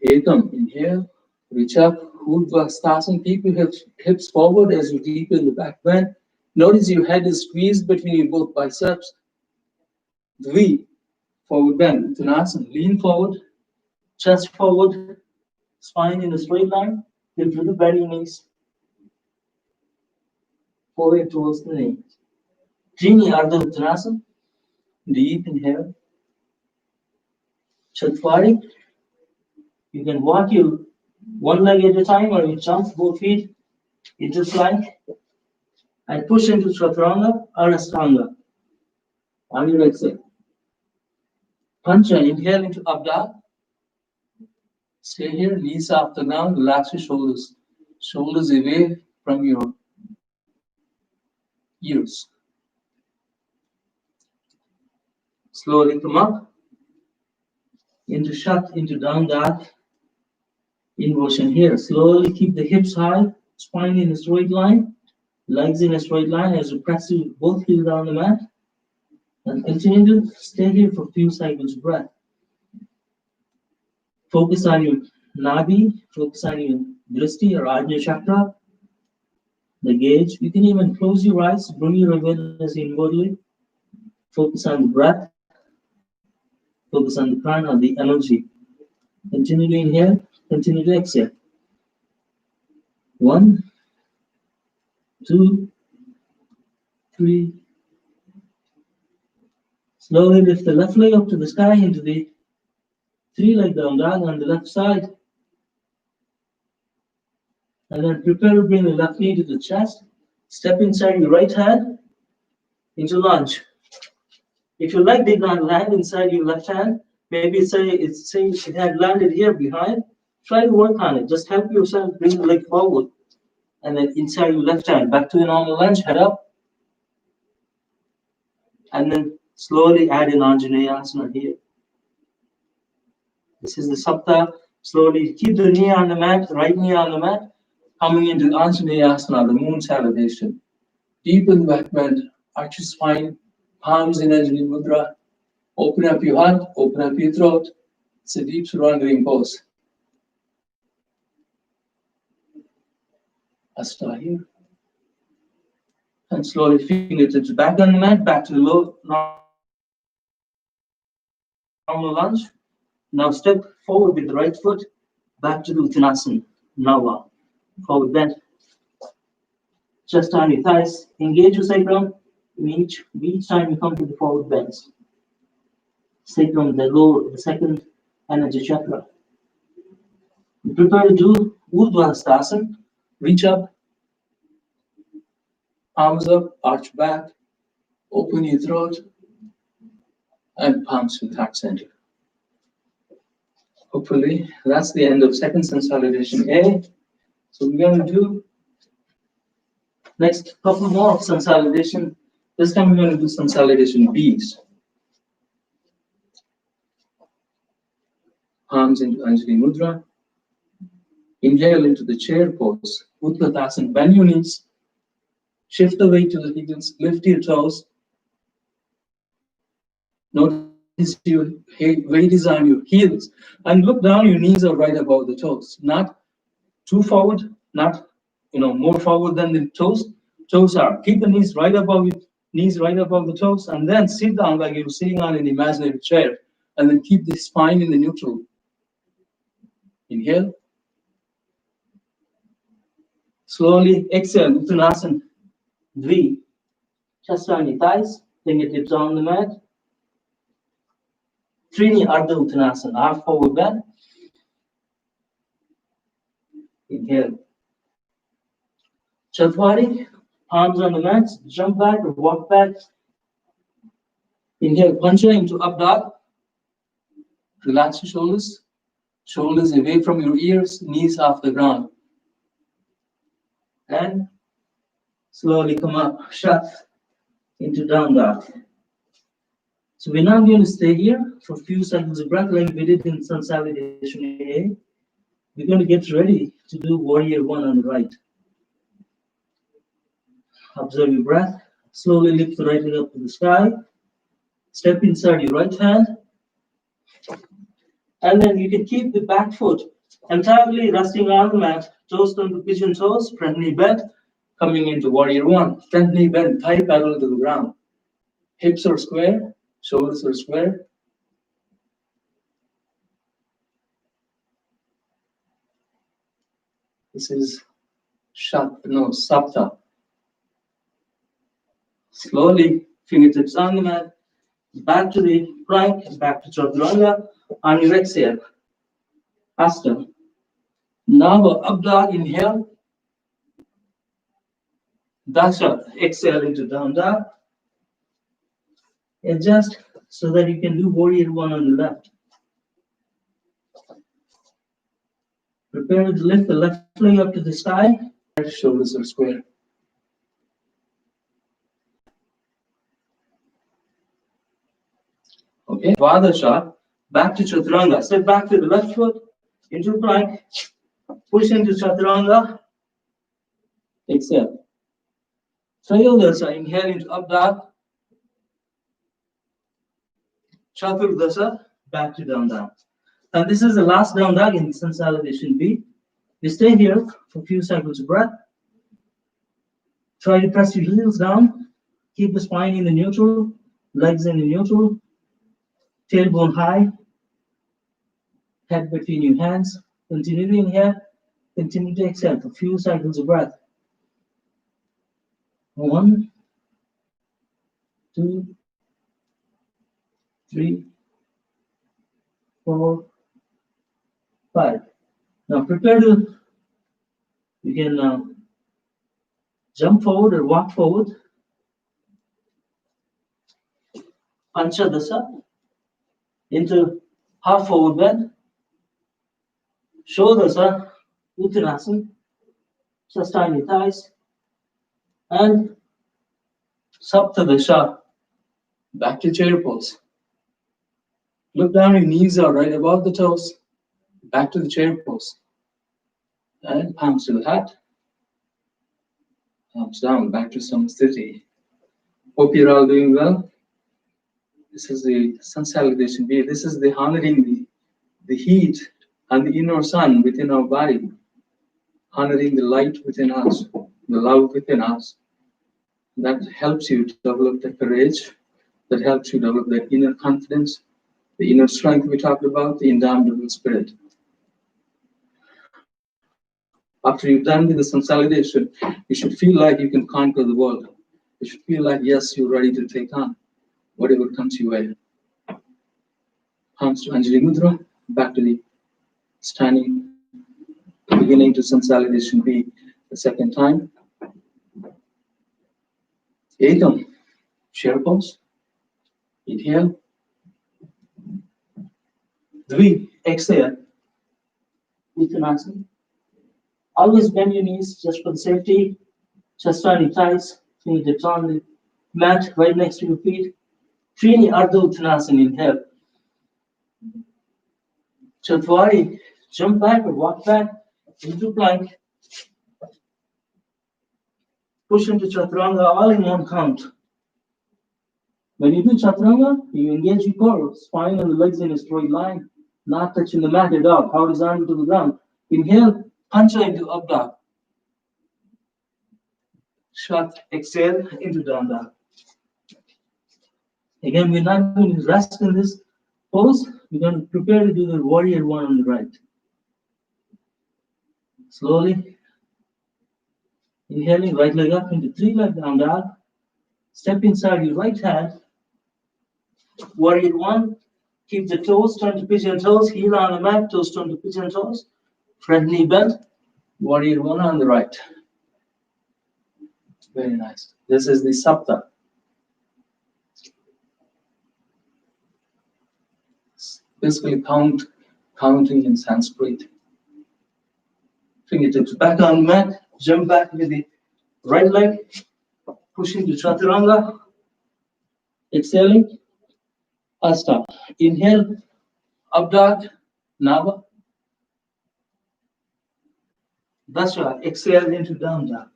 Ekam, inhale, reach up, Urdhva Sthasana, keep your hips forward as you deepen the back bend. Notice your head is squeezed between your both biceps. Dvi, forward bend, Uttanasana, lean forward, chest forward, spine in a straight line, lift with the bend your knees, forward towards the knee. Jini Ardha Uttanasana, deep inhale. Chatwari, you can walk your one leg at a time or you jump both feet into plank and push into Chaturanga or Astanga. On your exhale. Pancha, inhale into Abda. Stay here, knees off the ground, relax your shoulders. Shoulders away from your ears. Slowly come up. Into Shat, into down dog. Inversion here. Slowly keep the hips high, spine in a straight line, legs in a straight line as you press both heels down the mat. And continue to stay here for a few cycles of breath. Focus on your Nadi, focus on your Drishti or Ajna Chakra, the gauge. You can even close your eyes, bring your awareness inwardly. Focus on the breath, focus on the prana, the energy. Continue to inhale, continue to exhale. 1, 2, 3. Slowly lift the left leg up to the sky into the 3-leg down dog on the left side. And then prepare to bring the left knee to the chest. Step inside your right hand into lunge. If your leg did not land inside your left hand, maybe it had landed here behind, try to work on it. Just help yourself bring the leg forward. And then inside your left hand, back to the normal lunge, head up. And then slowly add in Anjaneya Asana here. This is the Sapta. Slowly keep the knee on the mat, right knee on the mat, coming into Anjaneya Asana, the moon salivation. Deepen the back bend, arch your spine, palms in Anjali Mudra. Open up your heart, open up your throat. It's a deep surrendering pose. Asta here. And slowly fingertips back on the mat, back to the low normal lunge. Now step forward with the right foot, back to the Uttanasana, Nava. Forward bend. Just on your thighs, engage your sacrum, Each time you come to the forward bends, sacrum, the second energy chakra. You prepare to do Urdhva reach up, arms up, arch back, open your throat, and palms to the heart center. Hopefully, that's the end of second consolidation A. So we're going to do next couple more of consolidation. This time we're going to do consolidation B's. Palms into Anjali Mudra. Inhale into the chair pose. Utkatasana, bend your knees. Shift the weight to the heels. Lift your toes. Notice your weight is on your heels. And look down, your knees are right above the toes. Not too forward, not more forward than the toes. Toes are. Keep the knees right above the toes, and then sit down like you're sitting on an imaginary chair. And then keep the spine in the neutral. Inhale. Slowly exhale, Uttanasana. Dvi. Chest on your thighs, fingertips on the mat. Trini Ardha Uttanasana, half forward bend. Inhale. Chatwari, palms on the mat, jump back or walk back. Inhale, Pancha into up dog. Relax your shoulders. Shoulders away from your ears, knees off the ground. And slowly come up, shut into down dog. So we're now going to stay here for a few cycles of breath like we did in consolidation A. We're going to get ready to do warrior one on the right. Observe your breath. Slowly lift the right leg up to the sky. Step inside your right hand. And then you can keep the back foot entirely resting on the mat, toes on the pigeon toes, front knee bend, coming into warrior one. Front knee bend, thigh parallel to the ground. Hips are square, shoulders are square. This is Sapta. Slowly, fingertips on the mat, back to the plank, back to Chaturanga. On your exhale, Hasta. Now up dog, inhale. Dasha, exhale into down dog. Adjust so that you can do warrior one on the left. Prepare to lift the left leg up to the sky. Shoulders are square. Okay, Dvadasha, back to Chaturanga. Step back to the left foot, into plank, push into Chaturanga. Exhale. Trayodasha, inhale into up dog. Chaturdasha, back to down dog. And this is the last down dog in consolidation B. You stay here for a few cycles of breath. Try to press your heels down. Keep the spine in the neutral, legs in the neutral, tailbone high, head between your hands. Continue to inhale, continue to exhale for a few cycles of breath. 1, 2, 3, 4, 5. Now prepare to, you can jump forward or walk forward. Panchadasa into half forward bend. Shodasa, Uttanasana, sustain your thighs. And Saptadasha, back to chair pose. Look down, your knees are right above the toes. Back to the chair pose. And palms to the heart. Palms down, back to Samsthiti. Hope you're all doing well. This is the consolidation B. This is the honoring the heat and the inner sun within our body. Honoring the light within us, the love within us. That helps you to develop the courage. That helps you develop the inner confidence, the inner strength we talked about, the indomitable spirit. After you've done with this consolidation, you should feel like you can conquer the world. You should feel like, yes, you're ready to take on whatever comes your way. Palms to Anjali Mudra, back to the standing, beginning to consolidation B the second time. Ekam, chair pose. Inhale. Dvi, exhale. Uttanasana. Always bend your knees just for safety. Chest on your thighs. Fingertips on the mat right next to your feet. Trini Ardha Uttanasana. Inhale. Chatwari, jump back or walk back into plank. Push into Chaturanga all in one count. When you do Chaturanga, you engage your core, spine and the legs in a straight line, not touching the mat at all, horizontal to the ground. Inhale, punch into up dog. Shut, exhale into down dog. Again, we're not going to rest in this pose. We're going to prepare to do the warrior one on the right. Slowly, inhaling, right leg up into three leg down dog. Step inside your right hand. Warrior one. Keep the toes turned to pigeon toes. Heel on the mat, toes turned to pigeon toes. Front knee bent. Warrior one on the right. Very nice. This is the Sapta. Basically counting in Sanskrit. Fingertips back on the mat. Jump back with the right leg. Push into Chaturanga. Exhaling. Asta. Inhale. Up dog. Nava. Dasha. Exhale into down dog.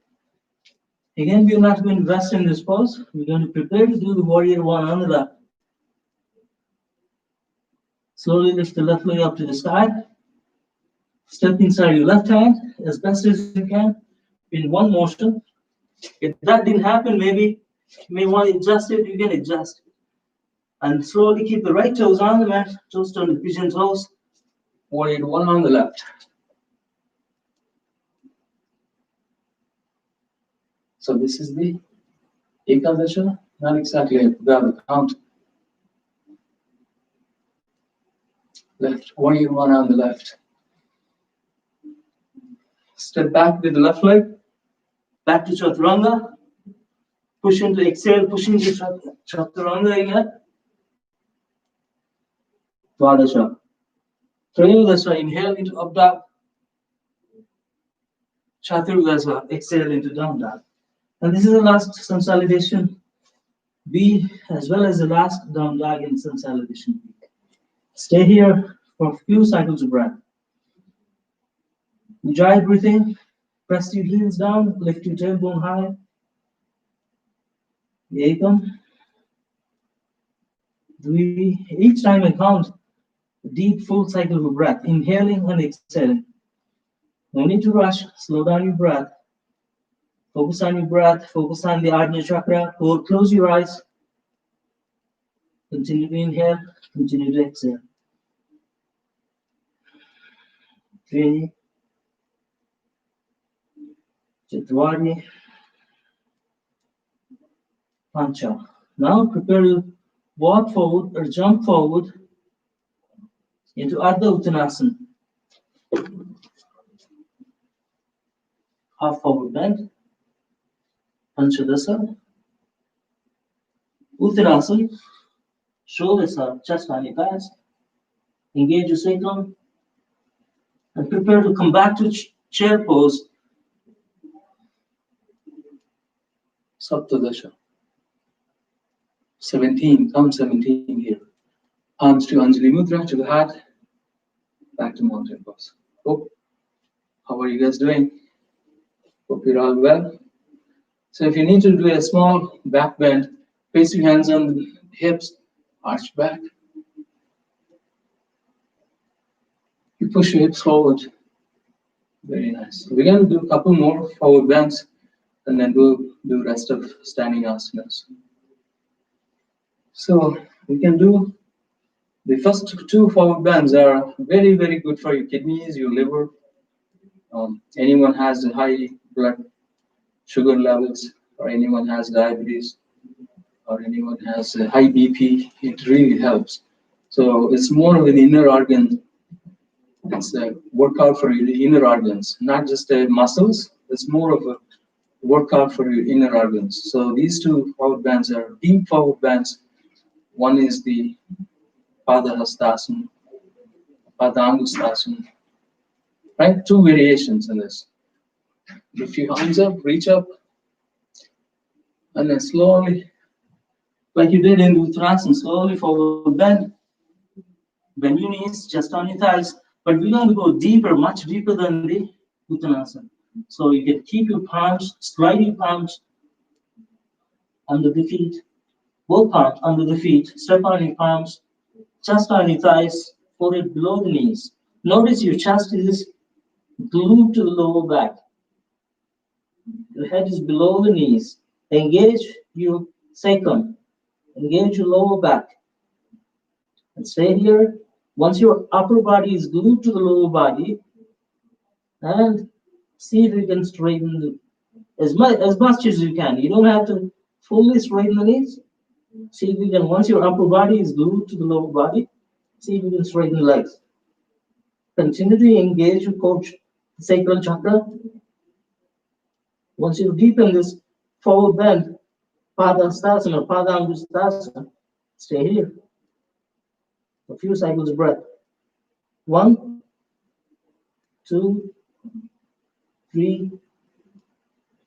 Again, we are not going to rest in this pose. We're going to prepare to do the warrior one on the left. Slowly lift the left leg up to the sky. Step inside your left hand as best as you can in one motion. If that didn't happen, maybe you may want to adjust it, you can adjust it. And slowly keep the right toes on the mat, toes turn to pigeon toes. Warrior one on the left. So this is the Ekadasha, not exactly, I forgot the count. Left, warrior one on the left. Step back with the left leg, back to Chaturanga. Push into exhale, push into Chaturanga again. Dvadasha. Trayodasha, inhale into up dog. Chaturanga, exhale into down dog. And this is the last consolidation B as well as the last down dog in consolidation B. Stay here for a few cycles of breath. Ujjayi breathing. Press your heels down, lift your tailbone high. Ekam. Each time I count, a deep full cycle of breath, inhaling and exhaling. No need to rush, slow down your breath. Focus on your breath, focus on the Ajna chakra. Close your eyes. Continue to inhale, continue to exhale. 3, Chatwari, Pancha. Now prepare to walk forward or jump forward into Ardha Uttanasana. Half forward bend. Panchadasa. Uttanasana. Shoulders up, chest on your thighs. Engage your sacrum. And prepare to come back to chair pose. Saptadasha. 17, count 17 here. Arms to Anjali Mudra, to the heart. Back to mountain pose. How are you guys doing? Hope you're all well. So if you need to do a small back bend, place your hands on the hips, arch back. You push your hips forward. Very nice. So we're going to do a couple more forward bends, and then we'll do rest of standing asanas. So we can do the first 2 forward bends are very, very good for your kidneys, your liver. Anyone has high blood sugar levels, or anyone has diabetes, or anyone has a high BP, it really helps. So it's more of an inner organ. It's a workout for your inner organs, not just the muscles. It's more of a workout for your inner organs. So these two forward bands are deep forward bands. One is the Padahastasana, Padangustasana, right? Two variations in this. Lift your arms up, reach up, and then slowly, like you did in Uttanasana, slowly forward bend. Bend your knees, just on your thighs. But we're going to go deeper, much deeper than the Uttanasana. So you can keep your palms, slide your palms under the feet, both palms under the feet, step on your palms, chest on your thighs, forehead below the knees. Notice your chest is glued to the lower back. Your head is below the knees. Engage your sacrum. Engage your lower back. And stay here. Once your upper body is glued to the lower body, and see if you can straighten as much as you can. You don't have to fully straighten the knees. See if you can, once your upper body is glued to the lower body, see if you can straighten the legs. Continue to engage your coach, sacral chakra. Once you deepen this forward bend, Padahastasana or Padangustasana, stay here. A few cycles of breath. 1, 2, 3,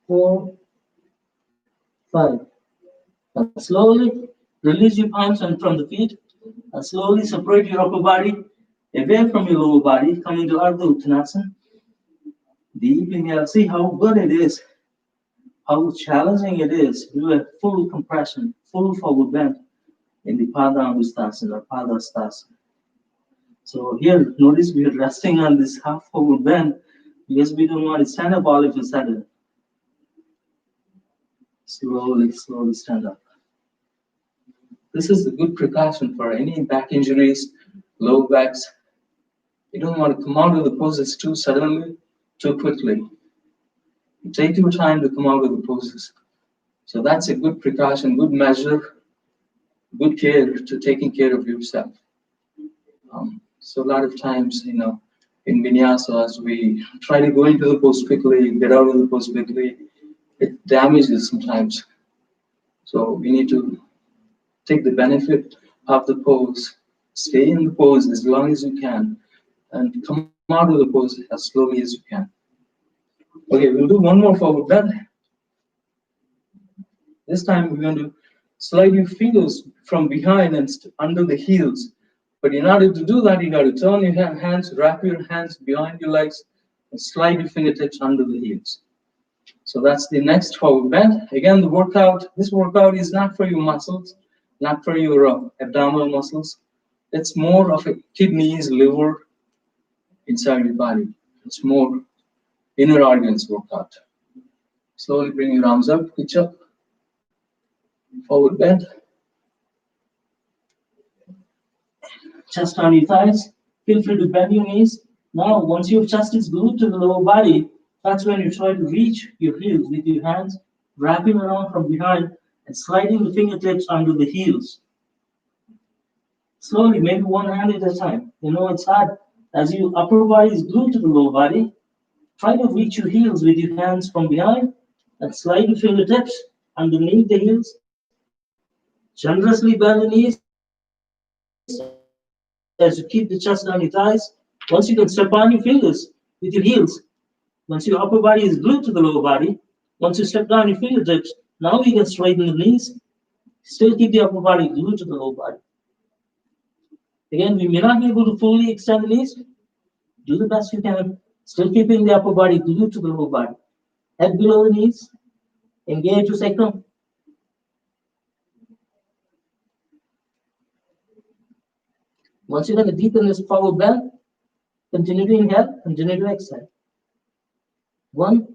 4, 5. And slowly release your palms and from the feet, and slowly separate your upper body away from your lower body, coming to Ardha Uttanasana. Deep inhale. See how good it is, how challenging it is to do a full compression, full forward bend in the Padangustasana or Padahastasana. So here, notice we are resting on this half forward bend because we don't want to stand up all of a sudden. Slowly, slowly stand up. This is a good precaution for any back injuries, low backs. You don't want to come out of the poses too suddenly, too quickly. Take your time to come out of the poses. So that's a good precaution, good measure, good care to taking care of yourself. So a lot of times, in vinyasas, we try to go into the pose quickly, get out of the pose quickly. It damages sometimes. So we need to take the benefit of the pose, stay in the pose as long as you can, and come out of the pose as slowly as you can. Okay, we'll do one more forward bend. This time we're going to slide your fingers from behind and under the heels. But in order to do that, you got to turn your hands, wrap your hands behind your legs, and slide your fingertips under the heels. So that's the next forward bend. Again, this workout is not for your muscles, not for your abdominal muscles. It's more of a kidneys, liver, inside your body. It's more inner organs workout. Slowly bring your arms up, pitch up, forward bend. Chest on your thighs. Feel free to bend your knees. Now, once your chest is glued to the lower body, that's when you try to reach your heels with your hands, wrapping around from behind and sliding the fingertips under the heels. Slowly, maybe one hand at a time. It's hard. As your upper body is glued to the lower body, try to reach your heels with your hands from behind and slide your fingertips underneath the heels. Generously bend the knees as you keep the chest on your thighs. Once you can step on your fingers with your heels, once your upper body is glued to the lower body, once you step down your fingertips, now we can straighten the knees. Still keep the upper body glued to the lower body. Again, we may not be able to fully extend the knees. Do the best you can, still keeping the upper body glued to the lower body. Head below the knees, engage your sacrum. Once you're going to deepen this forward bend, continue to inhale, continue to exhale. 1,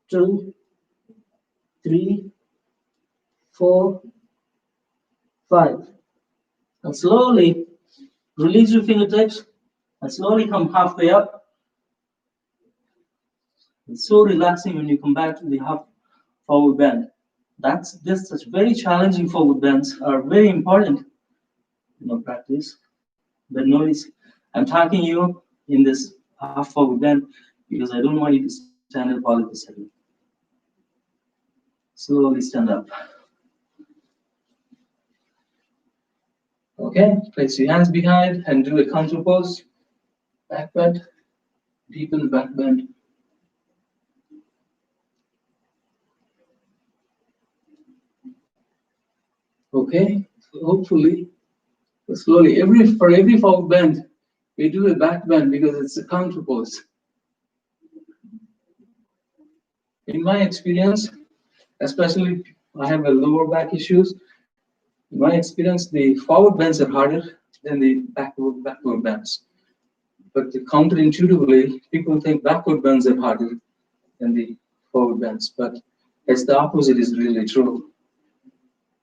2, 3, 4, 5. And slowly release your fingertips and slowly come halfway up. It's so relaxing when you come back to the half forward bend. That's just such very challenging forward bends are very important, practice. But notice, I'm talking you in this half forward bend because I don't want you to stand up all of a sudden. Slowly stand up. Okay, place your hands behind and do a counter pose. Back bend, deepen back bend. Okay, so hopefully, slowly, for every forward bend, we do a back bend because it's a counter pose. In my experience, especially I have a lower back issues. In my experience, the forward bends are harder than the backward bends. But counterintuitively, people think backward bends are harder than the forward bends. But it's the opposite is really true.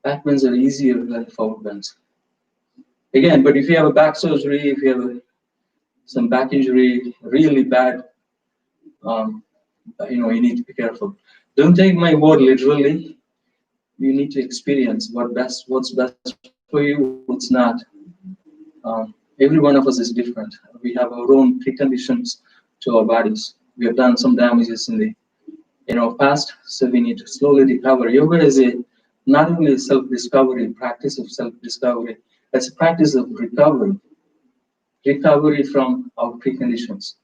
Back bends are easier than forward bends. Again, but if you have a back surgery, if you have some back injury, really bad, you need to be careful. Don't take my word literally. You need to experience what's best for you, what's not. Every one of us is different. We have our own preconditions to our bodies. We have done some damages in the past, so we need to slowly recover. Yoga is not only a self-discovery, practice of self-discovery, it's a practice of recovery from our preconditions,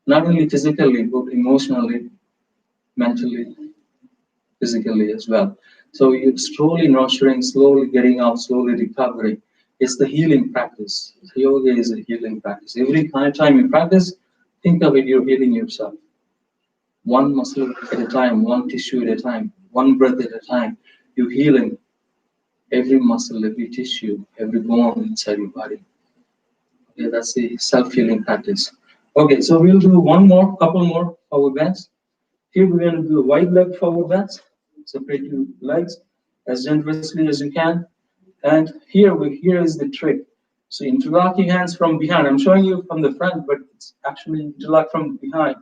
not only physically, but emotionally, mentally, physically as well. So you're slowly nurturing, slowly getting out, slowly recovering. It's the healing practice. Yoga is a healing practice. Every time you practice, think of it, you're healing yourself. One muscle at a time, one tissue at a time, one breath at a time. You're healing every muscle, every tissue, every bone inside your body. Okay, that's the self-healing practice. Okay, so we'll do couple more forward bends. Here we're going to do a wide leg forward bends. Separate your legs as generously as you can. And here is the trick. So interlock your hands from behind. I'm showing you from the front, but it's actually interlock from behind.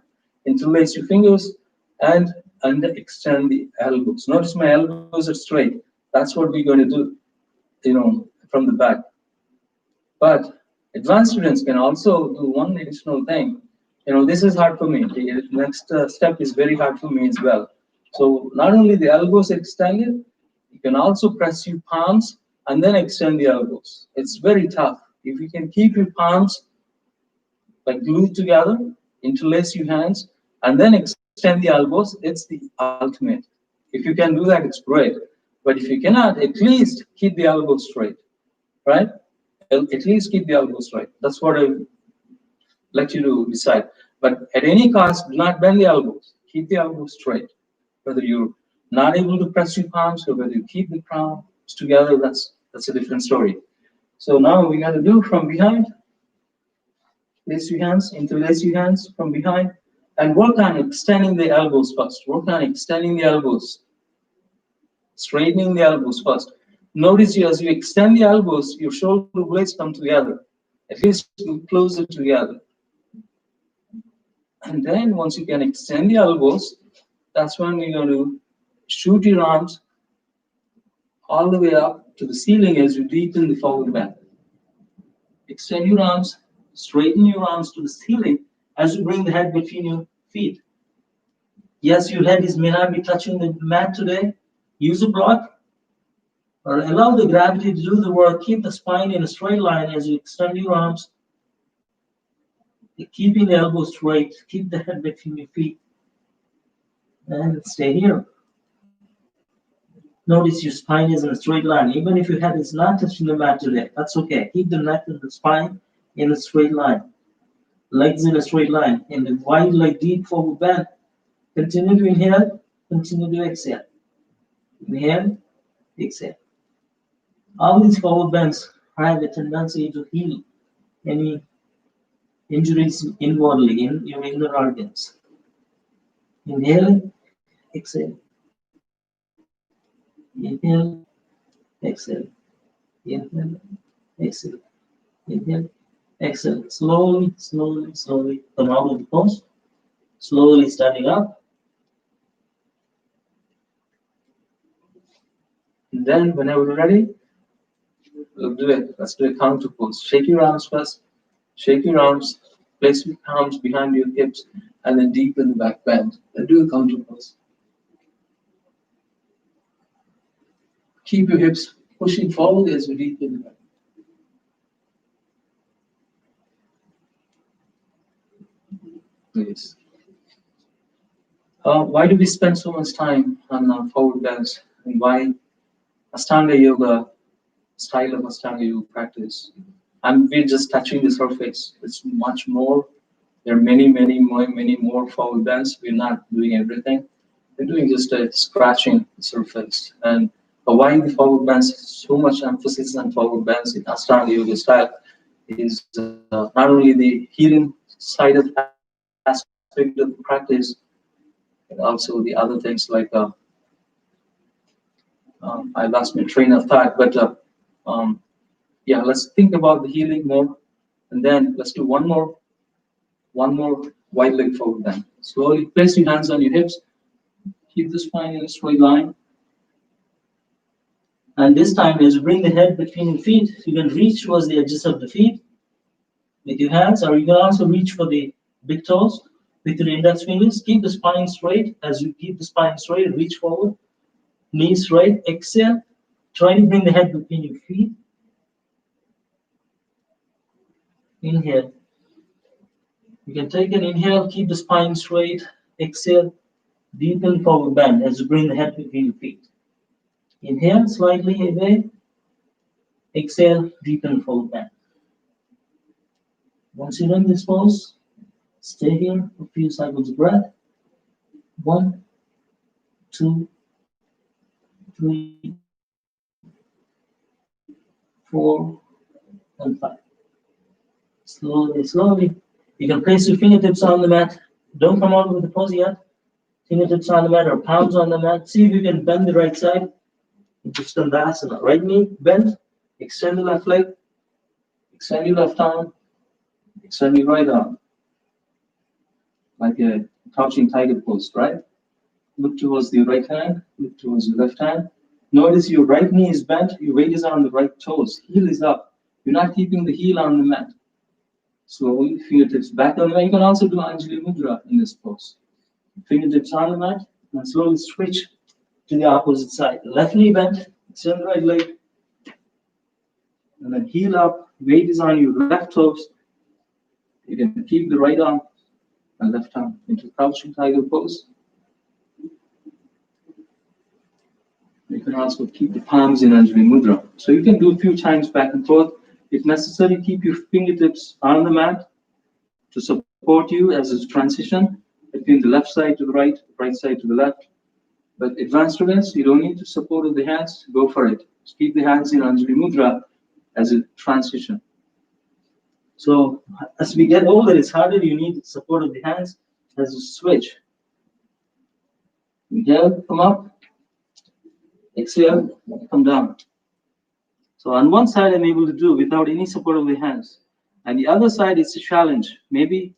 Interlace your fingers and extend the elbows. Notice my elbows are straight. That's what we're going to do, from the back. But advanced students can also do one additional thing. This is hard for me. The next step is very hard for me as well. So not only the elbows extended, you can also press your palms and then extend the elbows. It's very tough. If you can keep your palms like glued together, interlace your hands, and then extend the elbows, it's the ultimate. If you can do that, it's great. But if you cannot, at least keep the elbows straight, right? At least keep the elbows straight. That's what I let you to decide. But at any cost, do not bend the elbows. Keep the elbows straight. Whether you're not able to press your palms or whether you keep the palms together, that's a different story. So now we got to do from behind. Place your hands, interlace your hands from behind, and work on extending the elbows first. Work on extending the elbows, straightening the elbows first. Notice as you extend the elbows, your shoulder blades come together, at least closer together. And then once you can extend the elbows, that's when we're going to shoot your arms all the way up to the ceiling as you deepen the forward bend. Extend your arms, straighten your arms to the ceiling as you bring the head between your feet. Yes, your head may not be touching the mat today. Use a block or allow the gravity to do the work. Keep the spine in a straight line as you extend your arms. Keeping the elbows straight. Keep the head between your feet. And stay here. Notice your spine is in a straight line. Even if your head is not touching the mat today, that's okay. Keep the neck and the spine in a straight line. Legs in a straight line. In the wide leg deep forward bend. Continue to inhale. Continue to exhale. Inhale. Exhale. All these forward bends have a tendency to heal any injuries inwardly in your inner organs. Inhale. Exhale. Inhale. Exhale. Inhale. Exhale. Inhale. Exhale. Slowly, slowly, slowly come out of the pose. Slowly standing up. And then whenever you're ready, we'll do it. Let's do a counter pose. Shake your arms first. Shake your arms. Place your arms behind your hips, and then deepen the back bend. Then do a counter pose. Keep your hips pushing forward as you deepen the back. Yes. Why do we spend so much time on forward bends, and why Ashtanga yoga, style of Ashtanga yoga practice? And we're just touching the surface. It's much more. There are many more forward bends. We're not doing everything. We're doing just scratching the surface. And why the forward bends? So much emphasis on forward bends in Ashtanga yoga style is not only the healing side of aspect of the practice, and also the other things like I lost my train of thought, but um, yeah, let's think about the healing more, and then let's do one more wide leg forward bend. Slowly place your hands on your hips, keep the spine in a straight line, and this time as you bring the head between your feet, you can reach towards the edges of the feet with your hands, or you can also reach for the big toes with your index fingers. Keep the spine straight. As you keep the spine straight, reach forward, knees straight, exhale. Try to bring the head between your feet. Inhale. You can take an inhale, keep the spine straight, exhale, deepen forward bend as you bring the head between your feet. Inhale, slightly away, exhale, deepen forward bend. Once you're in this pose, stay here for a few cycles of breath. 1, 2, 3, 4, and 5. Slowly. You can place your fingertips on the mat. Don't come out with the pose yet. Fingertips on the mat or palms on the mat. See if you can bend the right side into Standasana. Right knee, bend. Extend the left leg. Extend your left arm. Extend your right arm. Like a crouching tiger pose, right? Look towards the right hand. Look towards your left hand. Notice your right knee is bent. Your weight is on the right toes. Heel is up. You're not keeping the heel on the mat. Slowly, fingertips back on the mat. You can also do Anjali Mudra in this pose. Fingertips on the mat, and slowly switch to the opposite side. Left knee bent, extend the right leg, and then heel up. Weight is on your left toes. You can keep the right arm and left arm into crouching tiger pose. You can also keep the palms in Anjali Mudra. So you can do a few times back and forth. If necessary, keep your fingertips on the mat to support you as a transition between the left side to the right side to the left. But advanced students, you don't need the support of the hands. Go for it. Just keep the hands in Anjali Mudra as a transition. So as we get older, it's harder. You need the support of the hands as a switch. Inhale, come up. Exhale, come down. So on one side, I'm able to do without any support of the hands. And the other side, it's a challenge. Maybe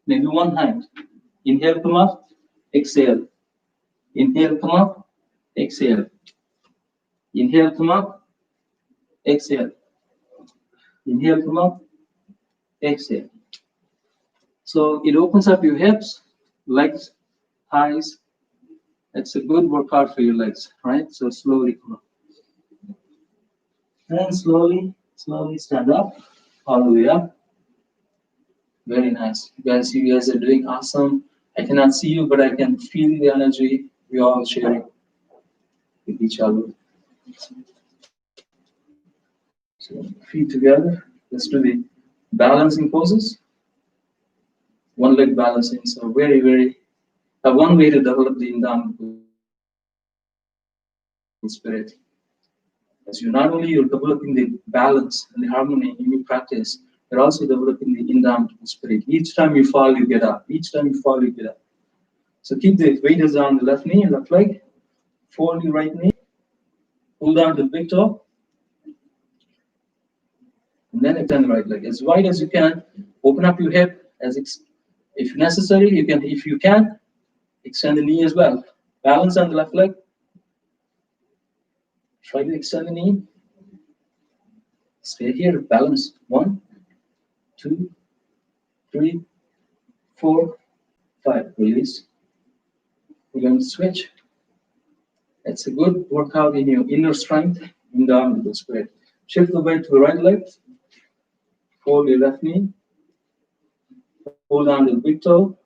one hand. Inhale, come up. Exhale. Inhale, come up. Exhale. Inhale, come up. Exhale. Inhale, come up. Exhale. So it opens up your hips, legs, thighs. It's a good workout for your legs, right? So slowly come up. And slowly stand up, all the way up. Very nice. You guys are doing awesome. I cannot see you, but I can feel the energy we all sharing with each other. So feet together. Let's do the balancing poses. One leg balancing. So very one way to develop the indomitable spirit. As you're developing the balance and the harmony in your practice, you're also developing the indomitable spirit. Each time you fall, you get up. Each time you fall, you get up. So keep the weight is on the left knee and left leg. Fold your right knee. Pull down the big toe. And then extend the right leg as wide as you can. Open up your hip. If necessary, if you can, extend the knee as well. Balance on the left leg. Try to extend the knee. Stay here, balance. 1, 2, 3, 4, 5. Release. We're going to switch. It's a good workout in your inner strength in the arm. That's great. Shift the weight to the right leg. Fold your left knee. Hold on to the big toe.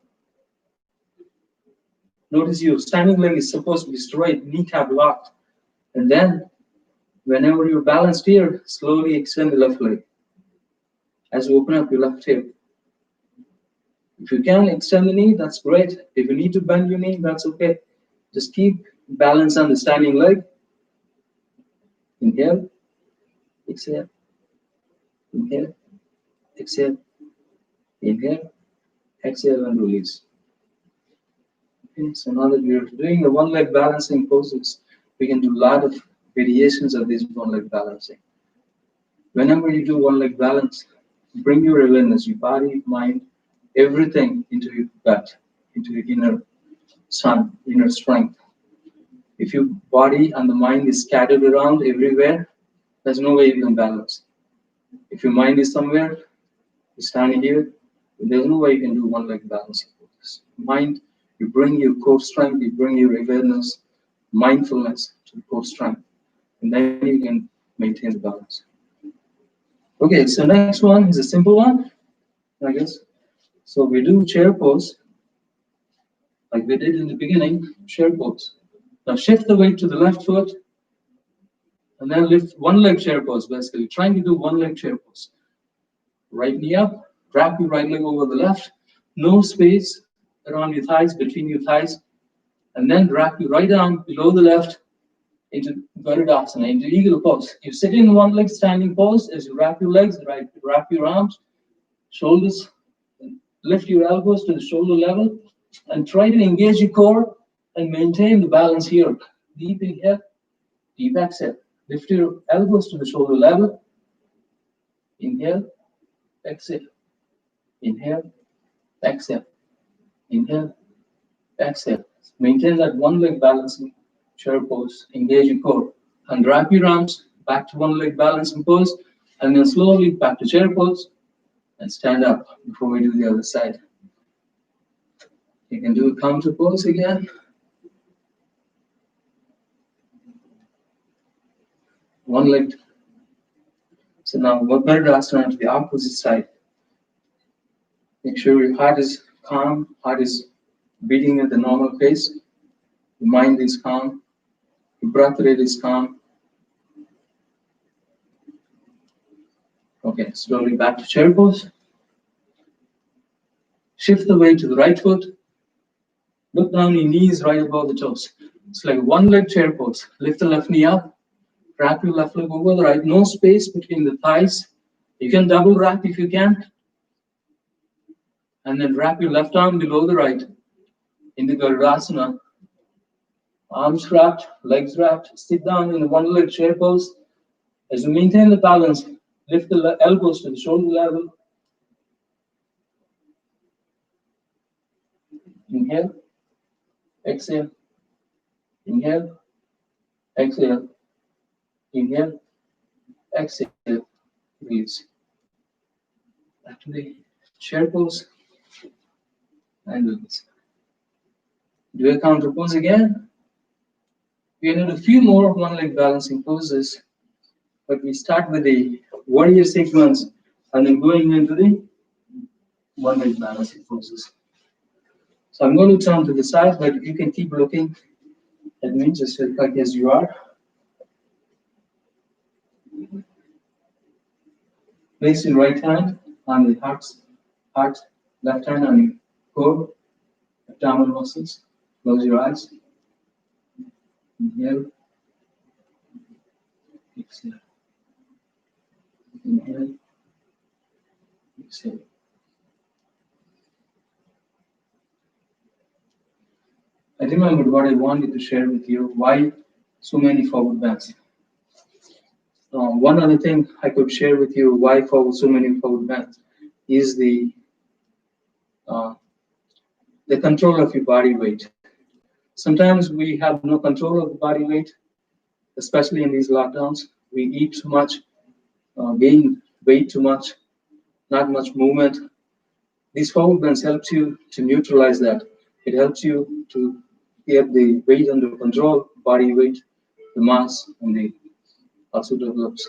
Notice your standing leg is supposed to be straight, kneecap locked. And then, whenever you're balanced here, slowly extend the left leg. As you open up your left hip. If you can extend the knee, that's great. If you need to bend your knee, that's okay. Just keep balance on the standing leg. Inhale, exhale, inhale, exhale, inhale, exhale, and release. Okay, so now that we're doing the one leg balancing poses, we can do a lot of variations of this one leg balancing. Whenever you do one leg balance, bring your awareness, your body, mind, everything into your gut, into your inner sun, inner strength. If your body and the mind is scattered around everywhere, there's no way you can balance. If your mind is somewhere, you're standing here, there's no way you can do one leg balancing poses. Mind, you bring your core strength, you bring your awareness, mindfulness to the core strength, and then you can maintain the balance. Okay, so next one is a simple one, I guess. So we do chair pose, like we did in the beginning, chair pose. Now shift the weight to the left foot, and then lift one leg chair pose, basically. Trying to do one leg chair pose. Right knee up, wrap your right leg over the left, no space around your thighs, between your thighs, and then wrap your right arm below the left into Garudasana, into eagle pose. You sit in one leg standing pose as you wrap your legs, right, wrap your arms, shoulders, lift your elbows to the shoulder level, and try to engage your core and maintain the balance here. Deep inhale, deep exhale. Lift your elbows to the shoulder level. Inhale, exhale. Inhale, exhale. Inhale, exhale. Maintain that one leg balancing chair pose. Engage your core. And wrap your arms back to one leg balancing pose. And then slowly back to chair pose. And stand up before we do the other side. You can do a counter pose again. One leg. So now Garudasana to the opposite side. Make sure your heart is calm, heart is beating at the normal pace. Your mind is calm, your breath rate is calm. Okay, slowly back to chair pose. Shift the weight to the right foot. Look down your knees right above the toes. It's like one leg chair pose. Lift the left knee up. Wrap your left leg over the right. No space between the thighs. You can double wrap if you can. And then wrap your left arm below the right in the Garudasana. Arms wrapped, legs wrapped. Sit down in the one leg chair pose. As you maintain the balance, lift the elbows to the shoulder level. Inhale, exhale, inhale, exhale, inhale, exhale, release. Back to the chair pose and release. Do a counter pose again. We need a few more one leg balancing poses, but we start with the warrior sequence and then going into the one leg balancing poses. So I'm going to turn to the side, but you can keep looking at me just like as you are. Place your right hand on the heart, left hand on your core, abdominal muscles. Close your eyes. Inhale. Exhale. Inhale. Exhale. I remembered what I wanted to share with you. Why so many forward bends? One other thing I could share with you why so many forward bends is the control of your body weight. Sometimes we have no control of the body weight, especially in these lockdowns. We eat too much, gain weight too much, not much movement. These forward bends helps you to neutralize that. It helps you to get the weight under control, body weight, the mass, and the also develops.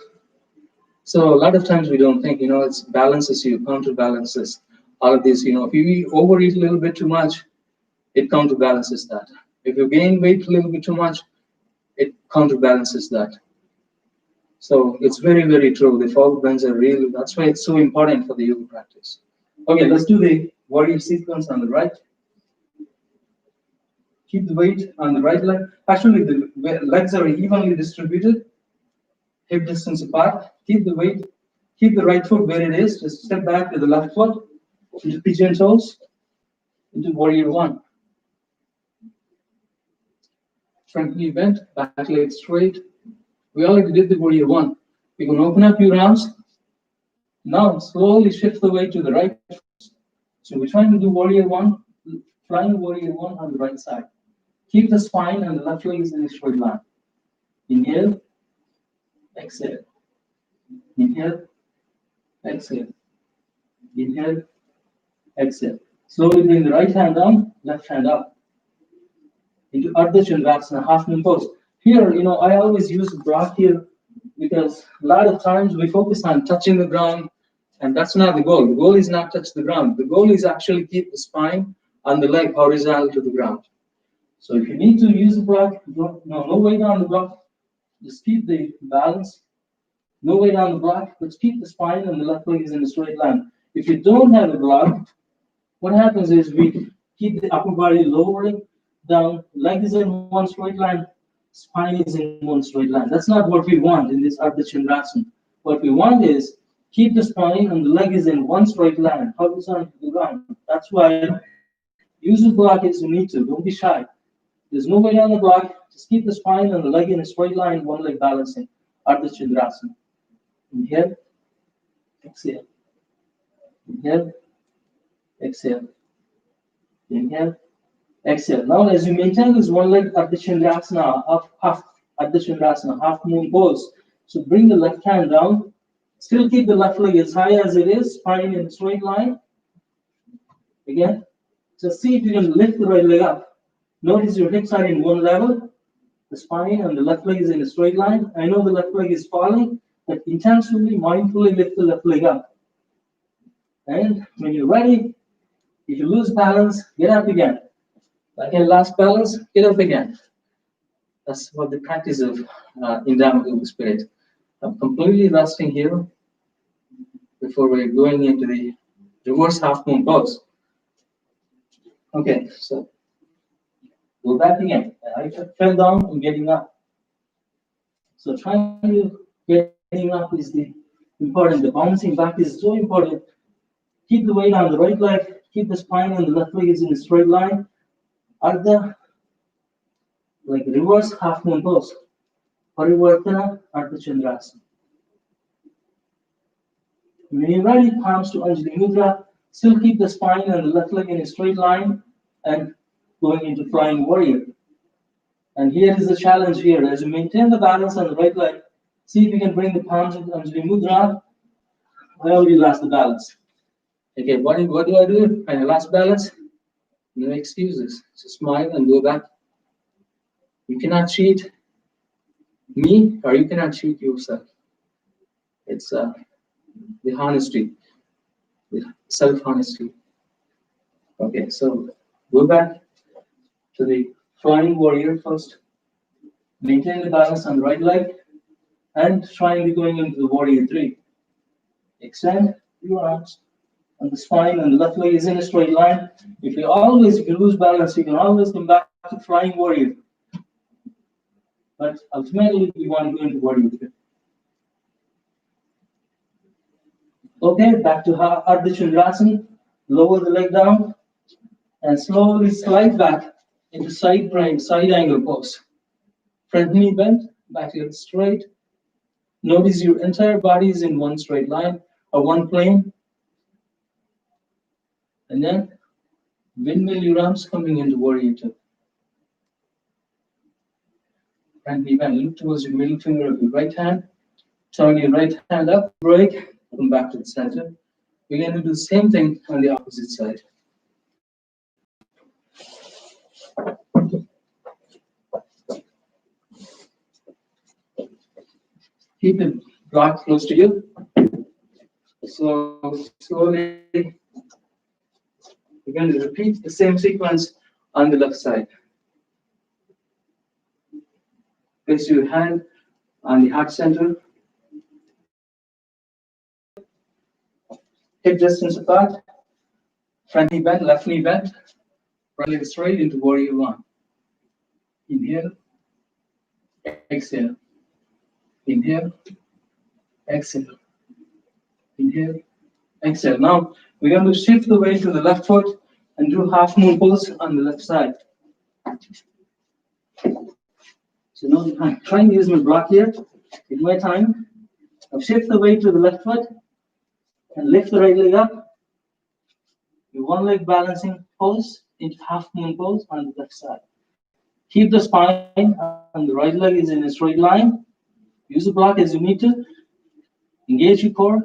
So a lot of times we don't think, it's balances you, counterbalances all of this. If you overeat a little bit too much, it counterbalances that. If you gain weight a little bit too much, it counterbalances that. So it's very, very true. The forward bends are really, that's why it's so important for the yoga practice. Okay, let's do the warrior sequence on the right. Keep the weight on the right leg. Actually, the legs are evenly distributed, hip distance apart. Keep the weight, keep the right foot where it is. Just step back to the left foot, into pigeon toes, into warrior one. Front knee bent, back leg straight. We already did the warrior one. You can open up your arms. Now slowly shift the weight to the right. So we're trying to do warrior one, flying warrior one on the right side. Keep the spine and the left leg is in a straight line. Inhale, exhale. Inhale, exhale. Inhale, exhale. Slowly bring the right hand down, left hand up. Into Ardha Chandrasana, half moon pose. Here, I always use block here because a lot of times we focus on touching the ground, and that's not the goal. The goal is not touch the ground. The goal is actually keep the spine and the leg horizontal to the ground. So if you need to use the block, no weight on the block, just keep the balance. No weight on the block, but keep the spine and the left leg is in a straight line. If you don't have a block, what happens is we keep the upper body lowering down, leg is in one straight line, spine is in one straight line. That's not what we want in this Ardha Chandrasana. What we want is keep the spine and the leg is in one straight line, horizontal to the ground. That's why use the block as you need to. Don't be shy. There's no weight on the block. Just keep the spine and the leg in a straight line, one leg balancing. Ardha Chandrasana. Inhale, exhale. Inhale, exhale. Inhale, exhale. Now, as you maintain this one leg Ardha Chandrasana, half Ardha Chandrasana, half moon pose. So bring the left hand down. Still keep the left leg as high as it is, spine in a straight line. Again, just see if you can lift the right leg up. Notice your hips are in one level. The spine and the left leg is in a straight line. I know the left leg is falling, but intentionally, mindfully lift the left leg up. And when you're ready, if you lose balance, get up again. Like in last balance, get up again. That's what the practice of indomitable spirit. I'm completely resting here before we're going into the reverse half moon pose. Okay, so go back again. I fell down and getting up. So trying to getting up is the important. The bouncing back is so important. Keep the weight on the right leg. Keep the spine and the left leg is in a straight line. Ardha, like reverse half moon pose. Parivartana Ardha Chandrasana. When you're ready, palms to Anjali Mudra. Still keep the spine and the left leg in a straight line and going into flying warrior. And here is the challenge here. As you maintain the balance on the right leg, see if you can bring the palms into Anjali Mudra. I already lost the balance. Okay, what do I do? When I lost balance, no excuses. Just smile and go back. You cannot cheat me or you cannot cheat yourself. It's the honesty, the self-honesty. Okay, so go back to the flying warrior first. Maintain the balance on the right leg and try and be going into the warrior three. Extend your arms and the spine and the left leg is in a straight line. If you lose balance, you can always come back to flying warrior. But ultimately, we want to go into warrior three. Okay, back to Ardha Chandrasana. Lower the leg down and slowly slide back into side angle pose. Front knee bent, back leg straight. Notice your entire body is in one straight line or one plane. And then windmill your arms coming into warrior two. Front knee bend. Look towards your middle finger of your right hand. Turn your right hand up, break, come back to the center. We're going to do the same thing on the opposite side. Keep the block close to you. So slowly, we're going to repeat the same sequence on the left side. Place your hand on the heart center. Hip distance apart. Front knee bend, left knee bend. Right leg straight into warrior one. Inhale. Exhale. Inhale. Exhale. Inhale. Exhale. Now we're going to shift the weight to the left foot and do half moon pose on the left side. So now I'm trying to use my block here. Take my time. Now shift the weight to the left foot and lift the right leg up. Your one leg balancing pose into half moon pose on the left side. Keep the spine and the right leg is in a straight line. Use the block as you need to. Engage your core.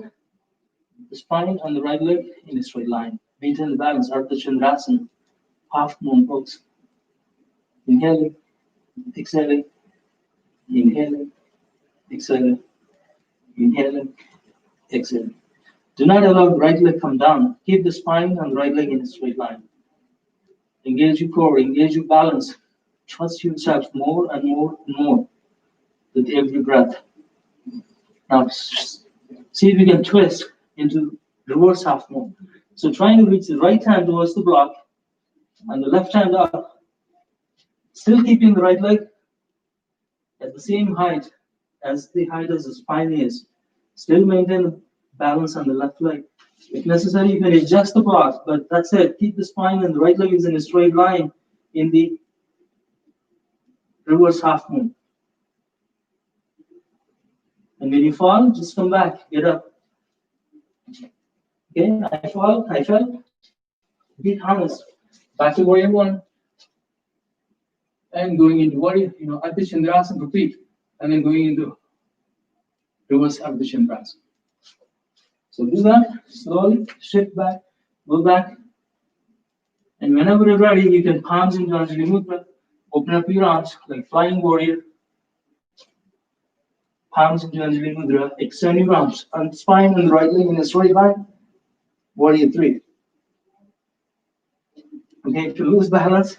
The spine and the right leg in a straight line. Maintain the balance. Ardha Chandrasana. Half moon pose. Inhaling. Exhaling. Inhaling. Exhaling. Inhaling. Exhaling. Do not allow the right leg come down. Keep the spine and the right leg in a straight line. Engage your core. Engage your balance. Trust yourself more and more and more with every breath. Now, see if you can twist into reverse half moon. So trying to reach the right hand towards the block and the left hand up, still keeping the right leg at the same height as the height as the spine is. Still maintain balance on the left leg. If necessary, you can adjust the block, but that's it. Keep the spine and the right leg is in a straight line in the reverse half moon. And when you fall, just come back, get up. Okay, I fall, I fell. Be honest. Back to warrior one. And going into warrior, Ardha Chandrasana, repeat. And then going into reverse Ardha Chandrasana. So do that slowly, shift back, go back. And whenever you're ready, you can palms into Anjali Mudra. Open up your arms like flying warrior. Palms into Anjali Mudra. Extend your arms on the spine and the right leg in a straight line. Warrior three. Okay, if you lose balance,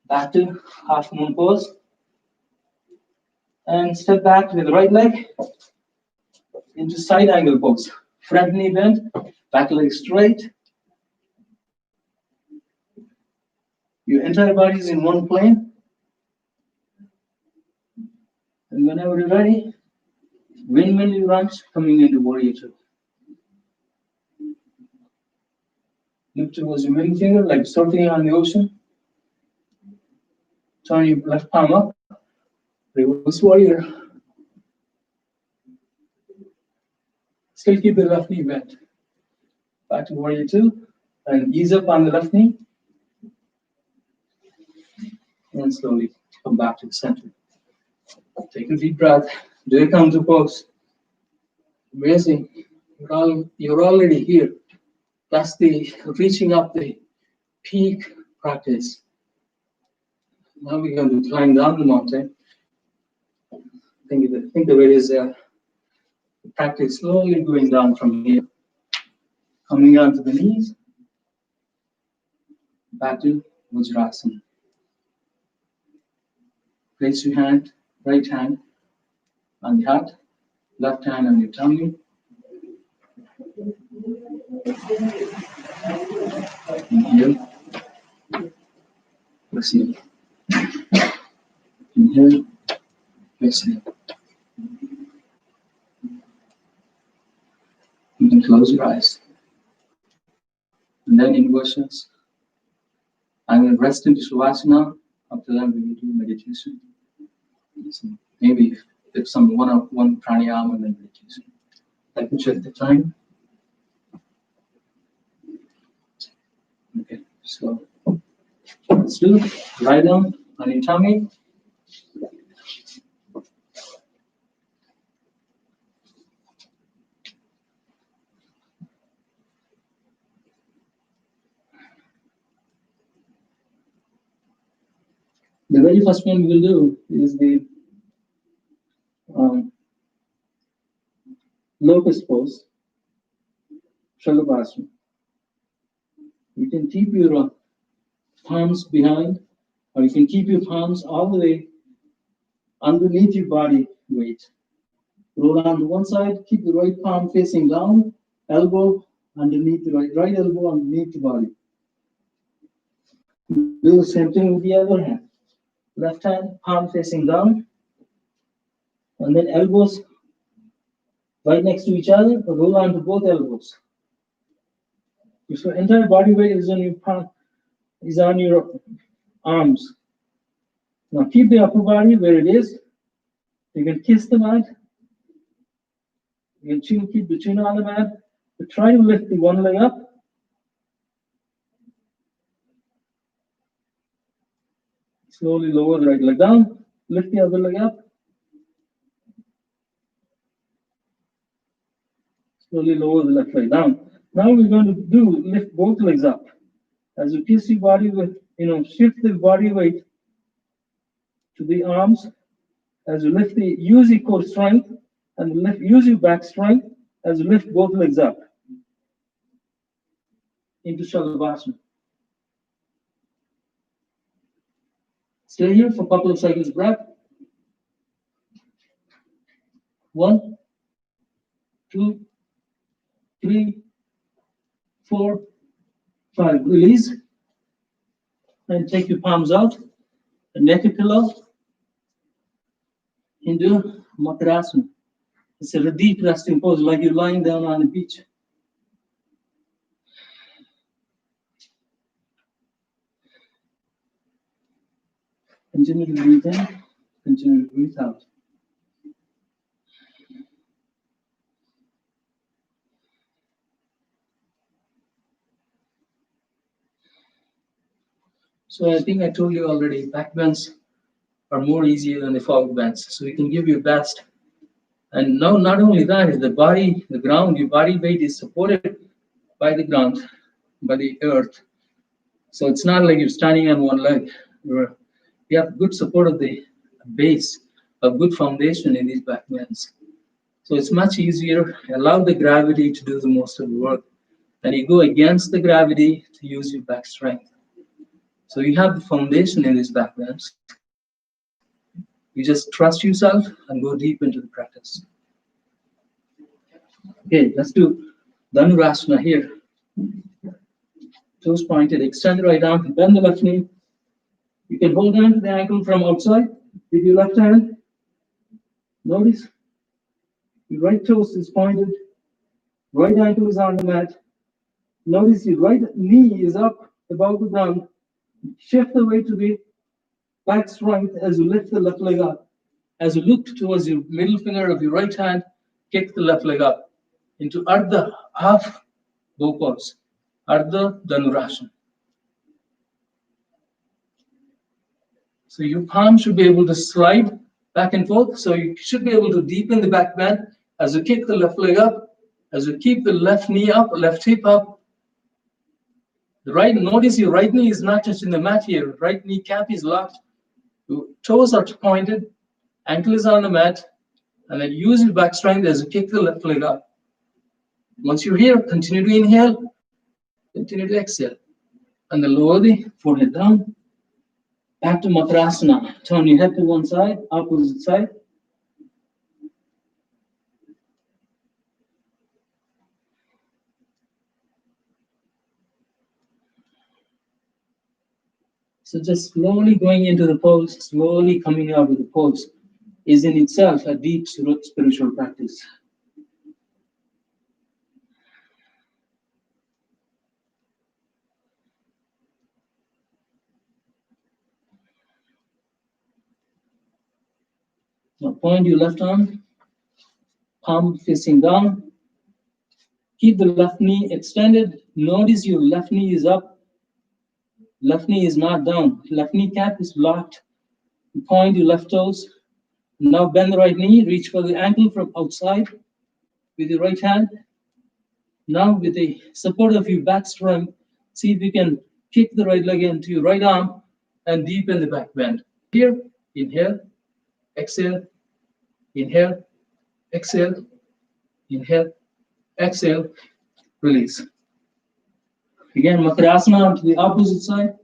back to half moon pose. And step back with the right leg into side angle pose. Front knee bend, back leg straight. Your entire body is in one plane. And whenever you're ready, windmill your arms coming into warrior two. Look towards your middle finger like surfing on the ocean. Turn your left palm up. Reverse warrior. Still keep the left knee bent. Back to warrior two. And ease up on the left knee. And slowly come back to the center. Take a deep breath. Do a counter pose. Amazing. You're already here. That's the reaching up the peak practice. Now we're going to climb down the mountain. Think of it as practice slowly going down from here. Coming onto the knees. Back to Vajrasana. Place your hand, right hand on the heart, left hand on your tummy. Inhale. Exhale. Inhale. Exhale. You can close your eyes. And then inversions. I'm going to rest into Shavasana. After that, we will do meditation. So maybe if one pranayama and then meditation. Let me check the time. Okay, so let's do it. Lie down on your tummy. The very first one we will do is the um, locust pose, Shalabhasana. You can keep your palms behind, or you can keep your palms all the way underneath your body weight. Roll on to one side, keep the right palm facing down, elbow underneath the right elbow underneath the body. Do the same thing with the other hand. Left hand, palm facing down, and then elbows right next to each other, roll on to both elbows. If your entire body weight is on your palm, is on your arms. Now keep the upper body where it is. You can kiss the mat. You can keep the chin on the mat. But try to lift the one leg up. Slowly lower the right leg down. Lift the other leg up. Slowly lower the left leg down. Now we're going to lift both legs up. As you kiss your body with, shift the body weight to the arms. As you lift use your core strength and use your back strength as you lift both legs up into Shalabhasana. Stay here for a couple of seconds breath. 1, 2, 3, 4, 5. Release and take your palms out. The naked pillow into Makarasana. It's a deep resting pose, like you're lying down on the beach. Continue to breathe in, continue to breathe out. So I think I told you already, back bends are more easier than the forward bends. So you can give your best. And now, not only that, the ground, your body weight is supported by the ground, by the earth. So it's not like you're standing on one leg. You have good support of the base, a good foundation in these back bends. So it's much easier. Allow the gravity to do the most of the work. And you go against the gravity to use your back strength. So you have the foundation in these back bends. You just trust yourself and go deep into the practice. Okay, let's do Dhanurasana here. Toes pointed, extend the right arm, bend the left knee. You can hold on to the ankle from outside with your left hand. Notice your right toe is pointed, right ankle is on the mat. Notice your right knee is up above the ground. Shift the weight to the back strength as you lift the left leg up. As you look towards your middle finger of your right hand, kick the left leg up into Ardha, half bow pose, Ardha Dhanurasana. So your palm should be able to slide back and forth. So you should be able to deepen the back bend as you kick the left leg up, as you keep the left knee up, left hip up. Notice your right knee is not touching the mat here. Right knee cap is locked. Your toes are pointed, ankle is on the mat, and then use your back strength as you kick the left leg up. Once you're here, continue to inhale, continue to exhale. And then lower the forehead down. Back to Makarasana. Turn your head to one side, opposite side. So just slowly going into the pose, slowly coming out of the pose is in itself a deep spiritual practice. Now point your left arm, palm facing down. Keep the left knee extended. Notice your left knee is up. Left knee is not down. Left knee cap is locked. Point your left toes. Now bend the right knee. Reach for the ankle from outside with your right hand. Now with the support of your back strength, see if you can kick the right leg into your right arm and deepen the back bend. here, inhale, exhale, inhale, exhale, inhale, exhale, release. Again, Makarasana to the opposite side.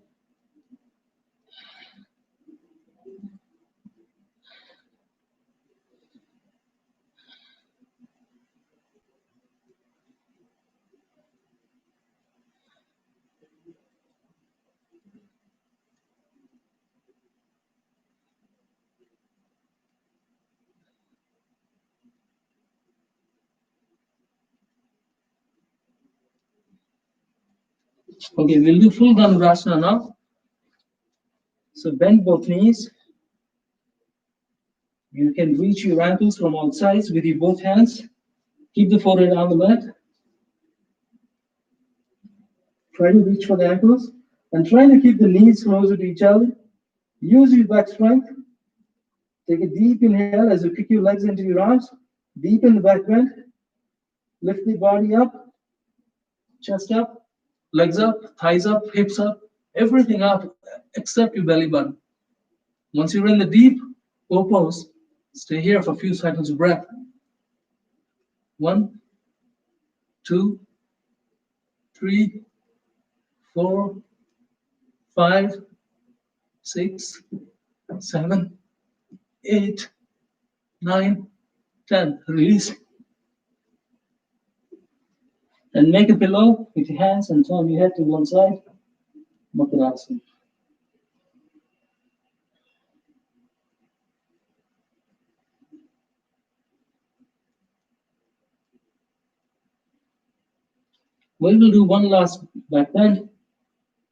Okay, we'll do full Dhanurasana now. So bend both knees. You can reach your ankles from all sides with your both hands. Keep the forehead on the mat. Try to reach for the ankles and try to keep the knees closer to each other. Use your back strength. Take a deep inhale as you kick your legs into your arms. Deepen the back bend. Lift the body up. Chest up. Legs up. Thighs up. Hips up. Everything up except your belly button. Once you're in the deep O pose, stay here for a few seconds of breath. 1, 2, 3, 4, 5, 6, 7, 8, 9, 10. Release. And make a pillow with your hands and turn your head to one side. Makarasana. We will do one last back bend,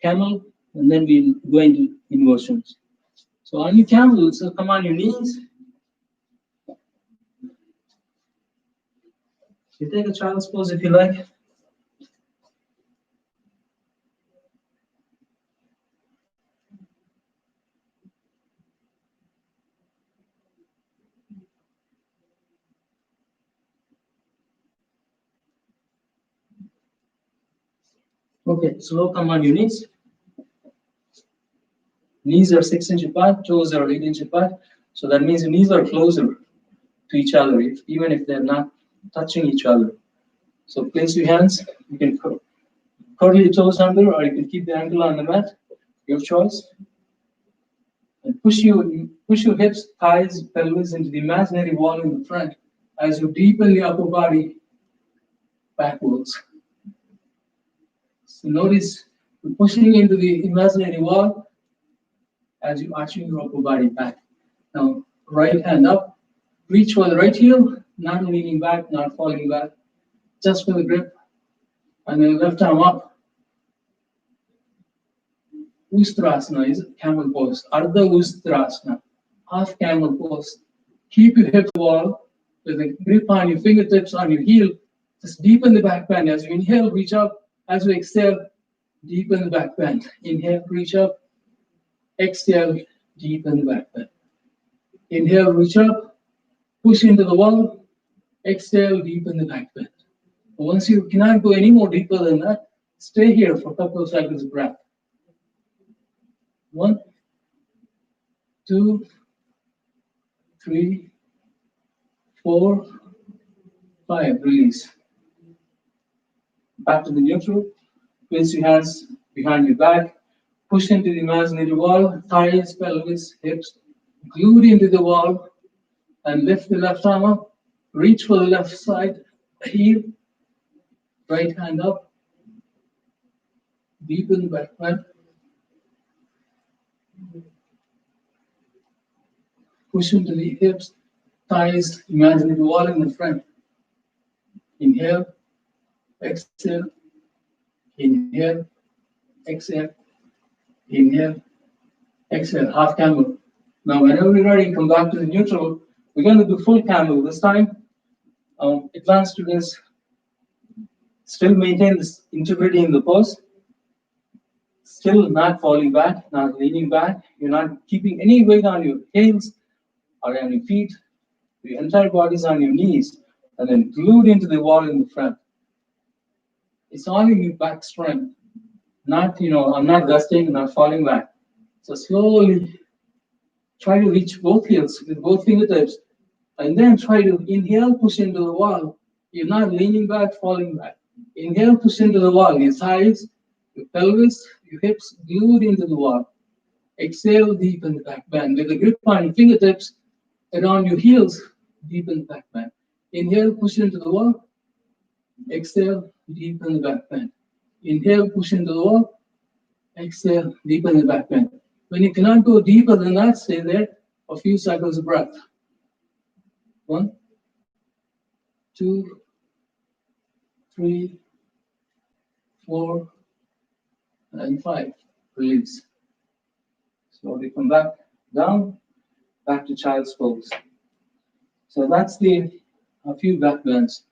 camel, and then we'll go into inversions. So on your camel, so come on your knees. You take a child's pose if you like. Okay, slow, come on your knees. Knees are 6 inches apart, toes are 8 inches apart. So that means your knees are closer to each other, even if they're not touching each other. So place your hands. You can curl your toes under, or you can keep the ankle on the mat. Your choice. And push your hips, thighs, pelvis into the imaginary wall in the front as you deepen the upper body backwards. So notice you're pushing into the imaginary wall as you arching your upper body back. Now, right hand up, reach for the right heel, not leaning back, not falling back, just for the grip. And then left arm up. Ustrasana is camel pose. Ardha Ustrasana, half camel pose. Keep your hips wall with a grip on your fingertips on your heel. Just deepen the back bend. As you inhale, reach up. As you exhale, deepen the back bend. Inhale, reach up. Exhale, deepen the back bend. Inhale, reach up. Push into the wall. Exhale, deepen the back bend. Once you cannot go any more deeper than that, stay here for a couple of seconds of breath. 1, 2, 3, 4, 5. Release. Back to the neutral. Place your hands behind your back. Push into the imaginary wall. Thighs, pelvis, hips. Glued into the wall. And lift the left arm up. Reach for the left side. Heel. Right hand up. Deepen back bend. Push into the hips, thighs, imaginary wall in the front. Inhale, exhale, inhale, exhale, inhale, exhale, half camel. Now, whenever we're ready, come back to the neutral. We're going to do full camel this time. Advanced students still maintain this integrity in the pose. Still not falling back, not leaning back. You're not keeping any weight on your heels or on your feet. The entire body is on your knees and then glued into the wall in the front. It's only your back strength, not, I'm not gusting, not falling back. So slowly Try to reach both heels with both fingertips, and then try to inhale, push into the wall. You're not leaning back, falling back. Inhale, push into the wall. Your thighs, your pelvis, your hips glued into the wall. Exhale, deepen the back bend. With the grip on your fingertips around your heels, deepen the back bend. Inhale, push into the wall. Exhale, deepen the back bend. Inhale, push into the wall. Exhale, deepen the back bend. When you cannot go deeper than that, stay there a few cycles of breath. 1, 2, 3, 4, and 5. Release. Slowly come back down, back to child's pose. So that's a few back bends,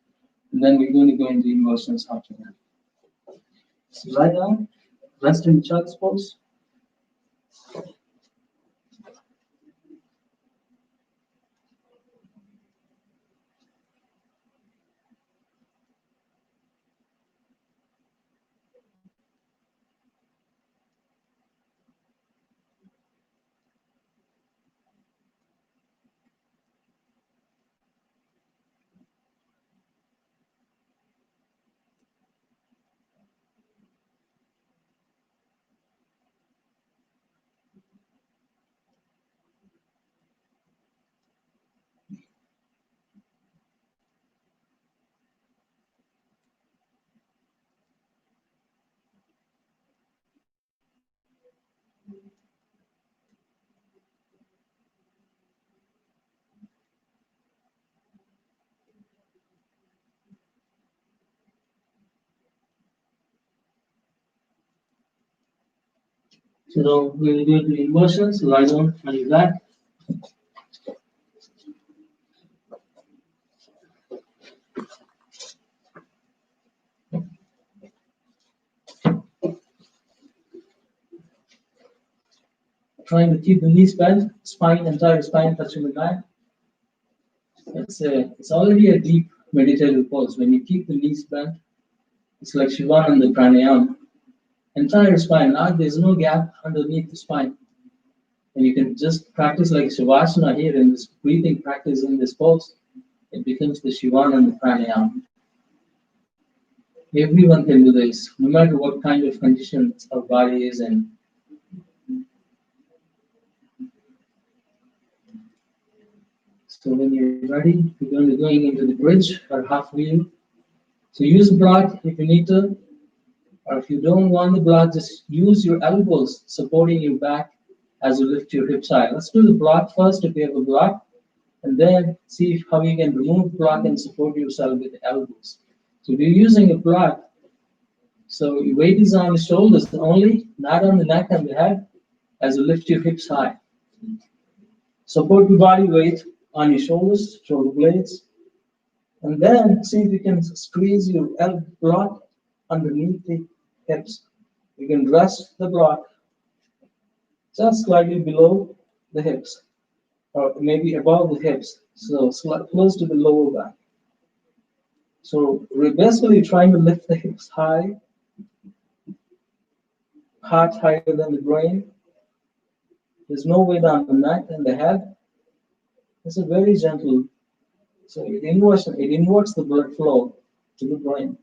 and then we're going to go into inversions after that. So lie down, rest in child's pose. So now we'll go to inversions. Lie down on your back. Trying to keep the knees bent, entire spine touching the mat. It's already a deep meditative pose. When you keep the knees bent, it's like Shivananda pranayama. Entire spine, there's no gap underneath the spine. And you can just practice like Shavasana here in this breathing practice in this pose. It becomes the Shivananda pranayama. Everyone can do this, no matter what kind of condition our body is in. So when you're ready, you're going to be going into the bridge or half wheel. So use the block if you need to, or if you don't want the block, just use your elbows supporting your back as you lift your hips high. Let's do the block first if you have a block, and then see how you can remove the block and support yourself with the elbows. So if you're using a block, so your weight is on the shoulders only, not on the neck and the head, as you lift your hips high. Support your body weight on your shoulders, shoulder blades, and then see if you can squeeze your elbow block underneath the hips. You can rest the block just slightly below the hips, or maybe above the hips, so close to the lower back. So we're basically trying to lift the hips high, heart higher than the brain. There's no weight on the neck and the head. It's a very gentle. So it inverts the blood flow to the brain.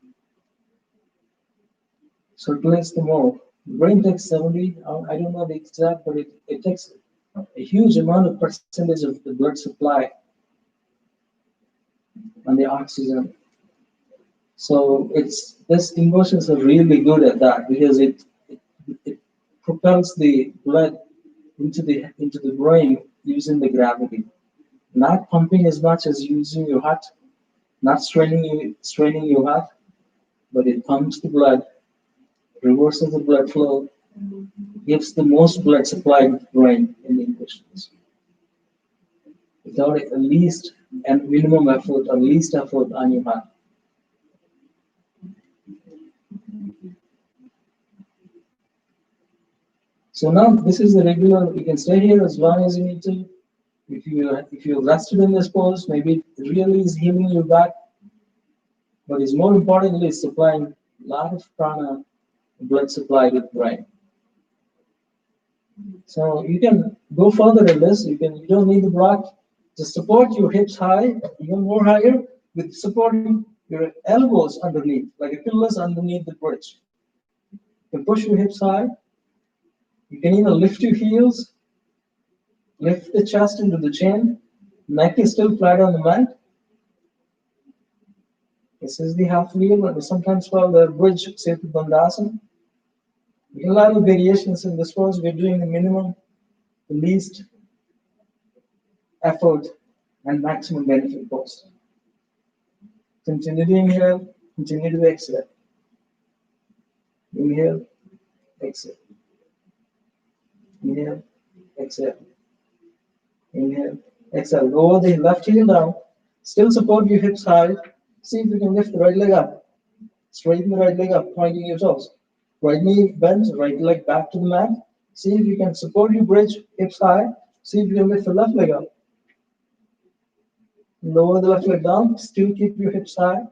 Circulates the more. The brain takes 70, I don't know the exact, but it takes a huge amount of percentage of the blood supply and the oxygen. So this inversions are really good at that because it propels the blood into the brain using the gravity. Not pumping as much as using your heart, not straining your heart, but it pumps the blood, reverses the blood flow, gives the most blood supply to the brain in the inversions. Without at least and minimum effort or least effort on your heart. So now this is the regular. You can stay here as long as you need to. If you're rested in this pose, maybe it really is healing your back, but it's more importantly supplying a lot of prana, blood supply to the brain. So you can go further in this. You don't need the block. Just support your hips high, even more higher, with supporting your elbows underneath, like a pillows underneath the bridge. You can push your hips high. You can even lift your heels, lift the chest into the chin. Neck is still flat on the mat. This is the half wheel, or sometimes called the bridge Setu Bandasana. A lot of variations in this pose. We're doing the minimum, the least effort, and maximum benefit pose. Continue to inhale, continue to exhale. Inhale, exhale. Inhale, exhale. Inhale, exhale. Lower the left heel down. Still support your hips high. See if you can lift the right leg up. Straighten the right leg up, pointing your toes. Right knee bends, right leg back to the mat. See if you can support your bridge, hips high. See if you can lift the left leg up. Lower the left leg down, still keep your hips high.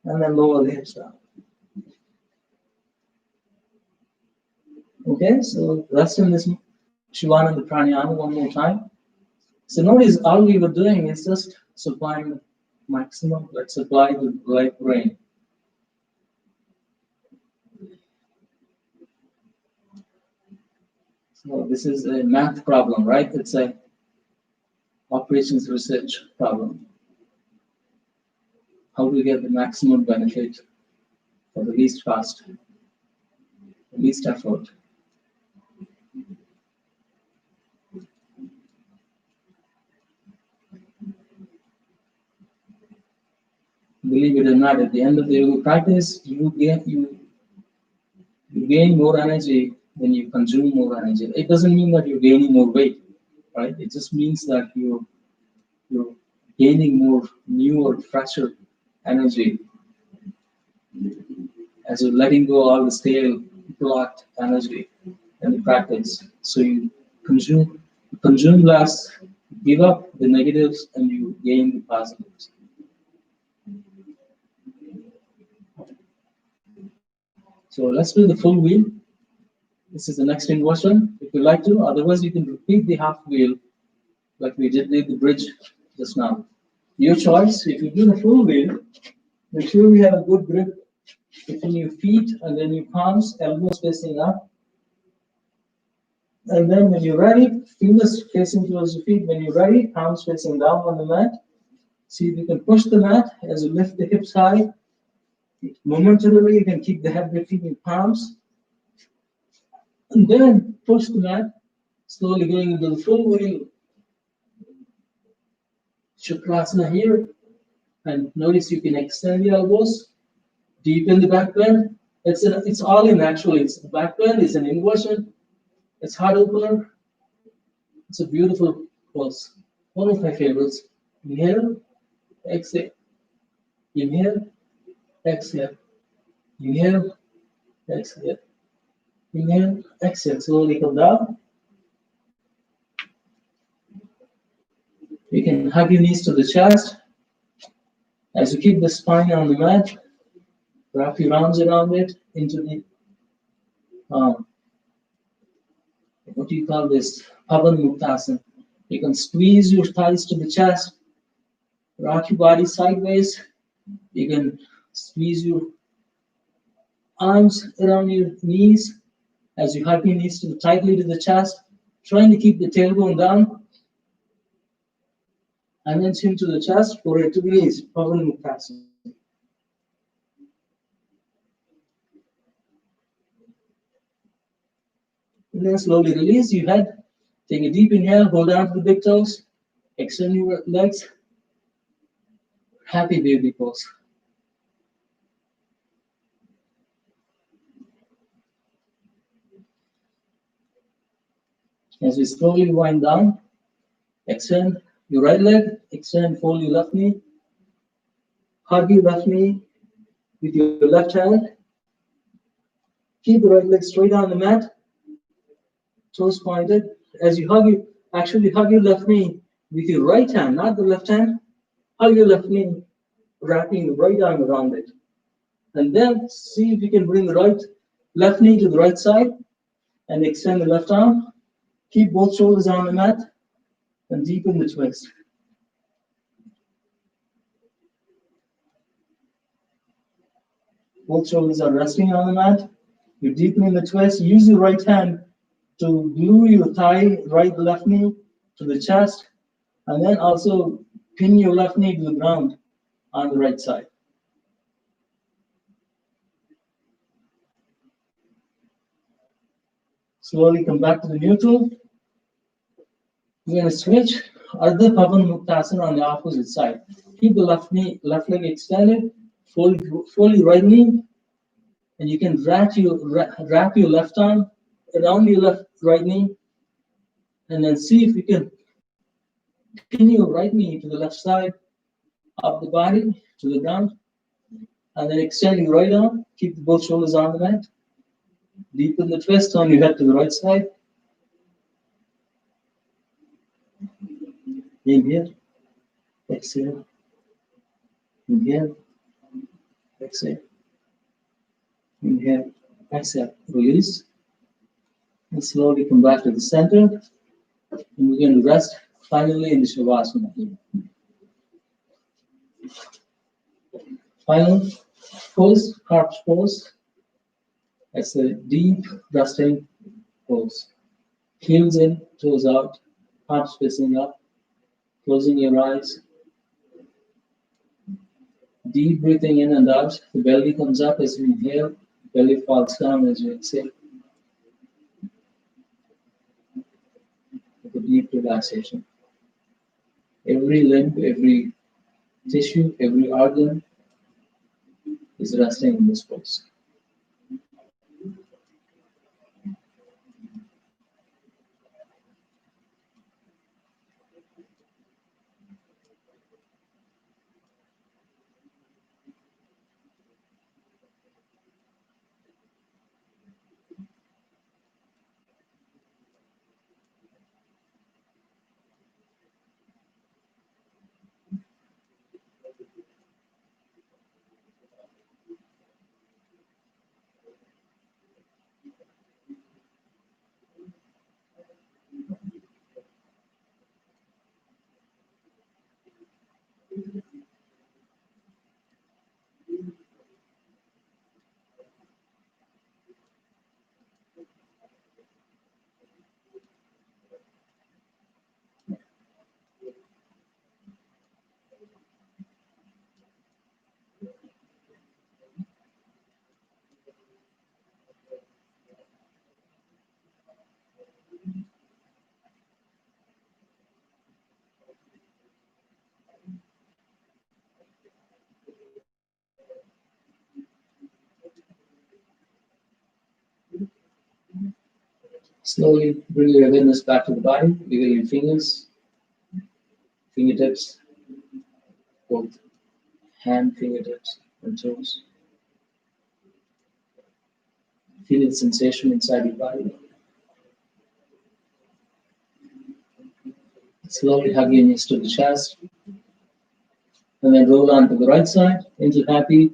And then lower the hips down. Okay, so rest in this Shivananda Pranayama one more time. So notice all we were doing is just supplying the maximum, let's supply the right brain. So this is a math problem, right? It's a operations research problem. How do we get the maximum benefit for the least cost, the least effort? Believe it or not, at the end of the yoga practice, you gain more energy when you consume more energy. It doesn't mean that you're gaining more weight, right? It just means that you're gaining more newer, fresher energy as you're letting go all the stale, blocked energy in the practice. So you consume less, give up the negatives, and you gain the positives. So let's do the full wheel. This is the next inversion, if you like to. Otherwise, you can repeat the half wheel like we did the bridge just now. Your choice. If you do the full wheel, make sure we have a good grip between your feet and then your palms, elbows facing up. And then when you're ready, fingers facing towards your feet. When you're ready, palms facing down on the mat. See if you can push the mat as you lift the hips high. Momentarily, you can keep the head between your palms. And then push the mat, slowly going into the full wheel. Shukrasana here. And notice you can extend the elbows, deepen the back bend. It's all in actually. It's the back bend, it's an inversion, it's heart opener. It's a beautiful pose. One of my favorites. Inhale, exhale. Inhale, exhale. Inhale, exhale. Inhale, exhale. Slowly come down. You can hug your knees to the chest. As you keep the spine on the mat, wrap your arms around it into the, what do you call this? Pavan Muktasana. You can squeeze your thighs to the chest, rock your body sideways. You can squeeze your arms around your knees as you hug your knees tightly to the chest, trying to keep the tailbone down. And then chin to the chest, forward to the knees, Pavan Muktasana. And then slowly release your head. Take a deep inhale, hold down to the big toes, extend your legs. Happy baby pose. As we slowly wind down, extend your right leg, extend, fold your left knee, hug your left knee with your left hand. Keep the right leg straight on the mat, toes pointed. As you actually hug your left knee with your right hand, not the left hand. Hug your left knee, wrapping the right arm around it. And then see if you can bring the left knee to the right side. And extend the left arm. Keep both shoulders on the mat and deepen the twist. Both shoulders are resting on the mat. You're deepening the twist. Use your right hand to glue your thigh, left knee to the chest, and then also pin your left knee to the ground on the right side. Slowly come back to the neutral. We're going to switch Ardha Pavan Muktasana on the opposite side. Keep the left leg extended, fold your right knee, and you can wrap your left arm around your right knee, and then see if you can pin your right knee to the left side of the body, to the ground, and then extend your right arm, keep both shoulders on the mat, deepen the twist, turn your head to the right side. Inhale, exhale, inhale, exhale, inhale, exhale, release, and slowly come back to the center, and we're going to rest finally in the Shavasana. Final pose, corpse pose. That's a deep resting pose. Heels in, toes out, arms facing up, closing your eyes. Deep breathing in and out. The belly comes up as you inhale, belly falls down as you exhale. With a deep relaxation. Every limb, every tissue, every organ is resting in this pose. Slowly bring your awareness back to the body. Wiggle your fingers, fingertips, both hand fingertips and toes. Feel the sensation inside your body. Slowly hug your knees to the chest. And then roll on to the right side into happy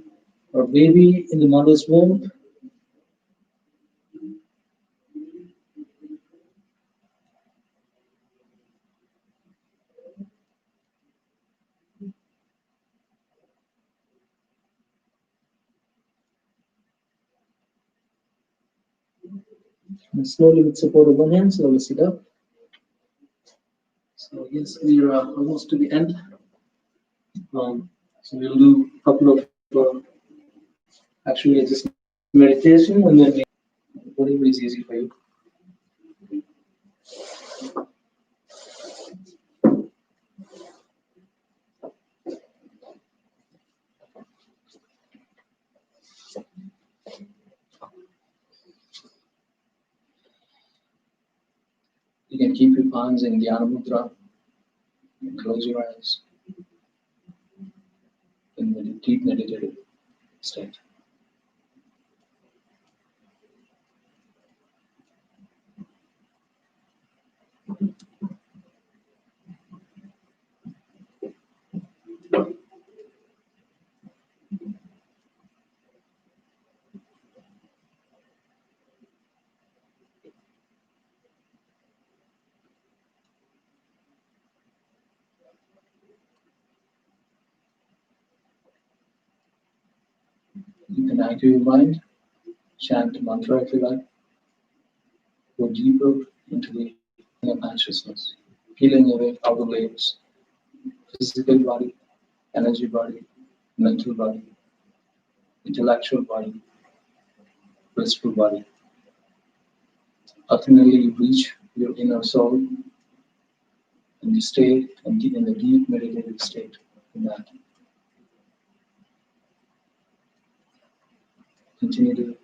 or baby in the mother's womb. And slowly, with support of one hand, slowly sit up. So yes, we are almost to the end. So we'll do a couple of actually just meditation, and then whatever is easy for you. You can keep your palms in Dhyana Mudra and close your eyes in the deep meditative state. and anchor your mind. Chant a mantra if you like. Go deeper into the inner consciousness, peeling away outer layers, physical body, energy body, mental body, intellectual body, blissful body. Ultimately, you reach your inner soul and you stay in a deep meditative state in that. Continue to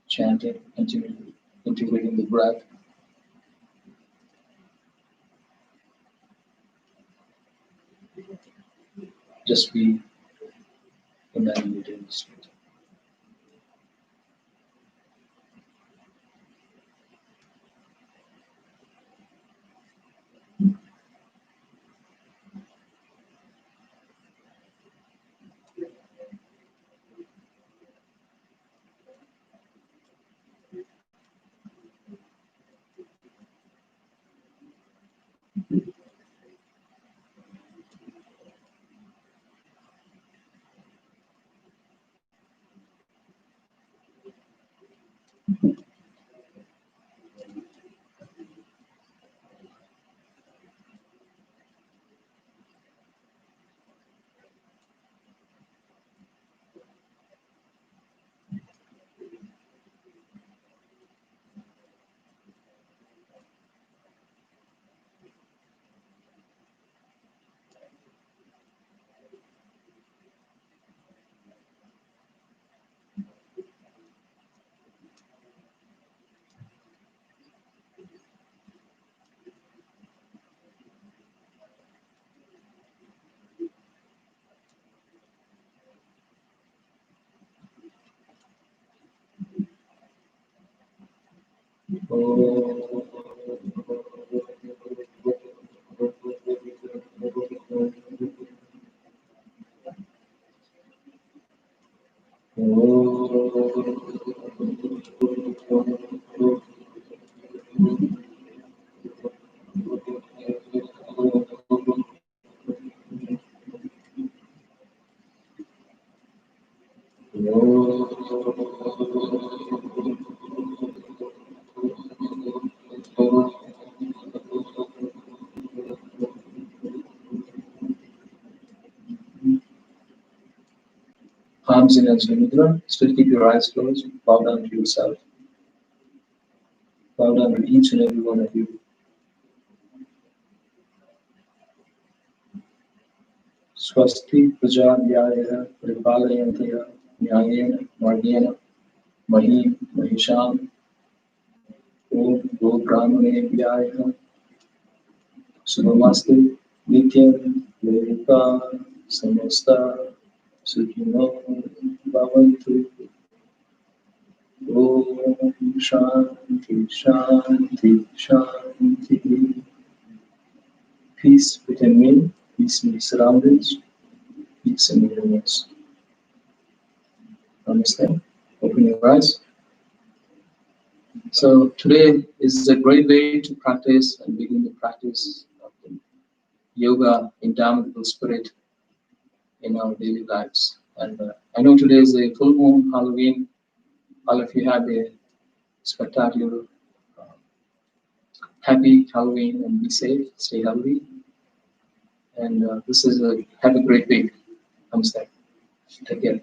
chanting, continue to integrating the breath. Just be in that meditative state. Palms in Ajna Mudra. Still keep your eyes closed. Bow down to yourself. Bow down to each and every one of you. Swasti Prajavyaya Pripalayantaya Nyayena Margena Mahim Mahisham Om Go Brahmanebhyaya Sunamaste Nityam Leka Samasta Sukhino Bhavantu Om Shanti Shanti Shanti. Peace within me, peace in the surroundings, peace in the universe. Namaste. Open your eyes. So today is a great day to practice and begin the practice of the yoga indomitable spirit in our daily lives. And I know today is a full moon, Halloween. All of you have a spectacular, uh, happy Halloween and be safe, stay healthy. And this is have a great week. Namaste. Take care.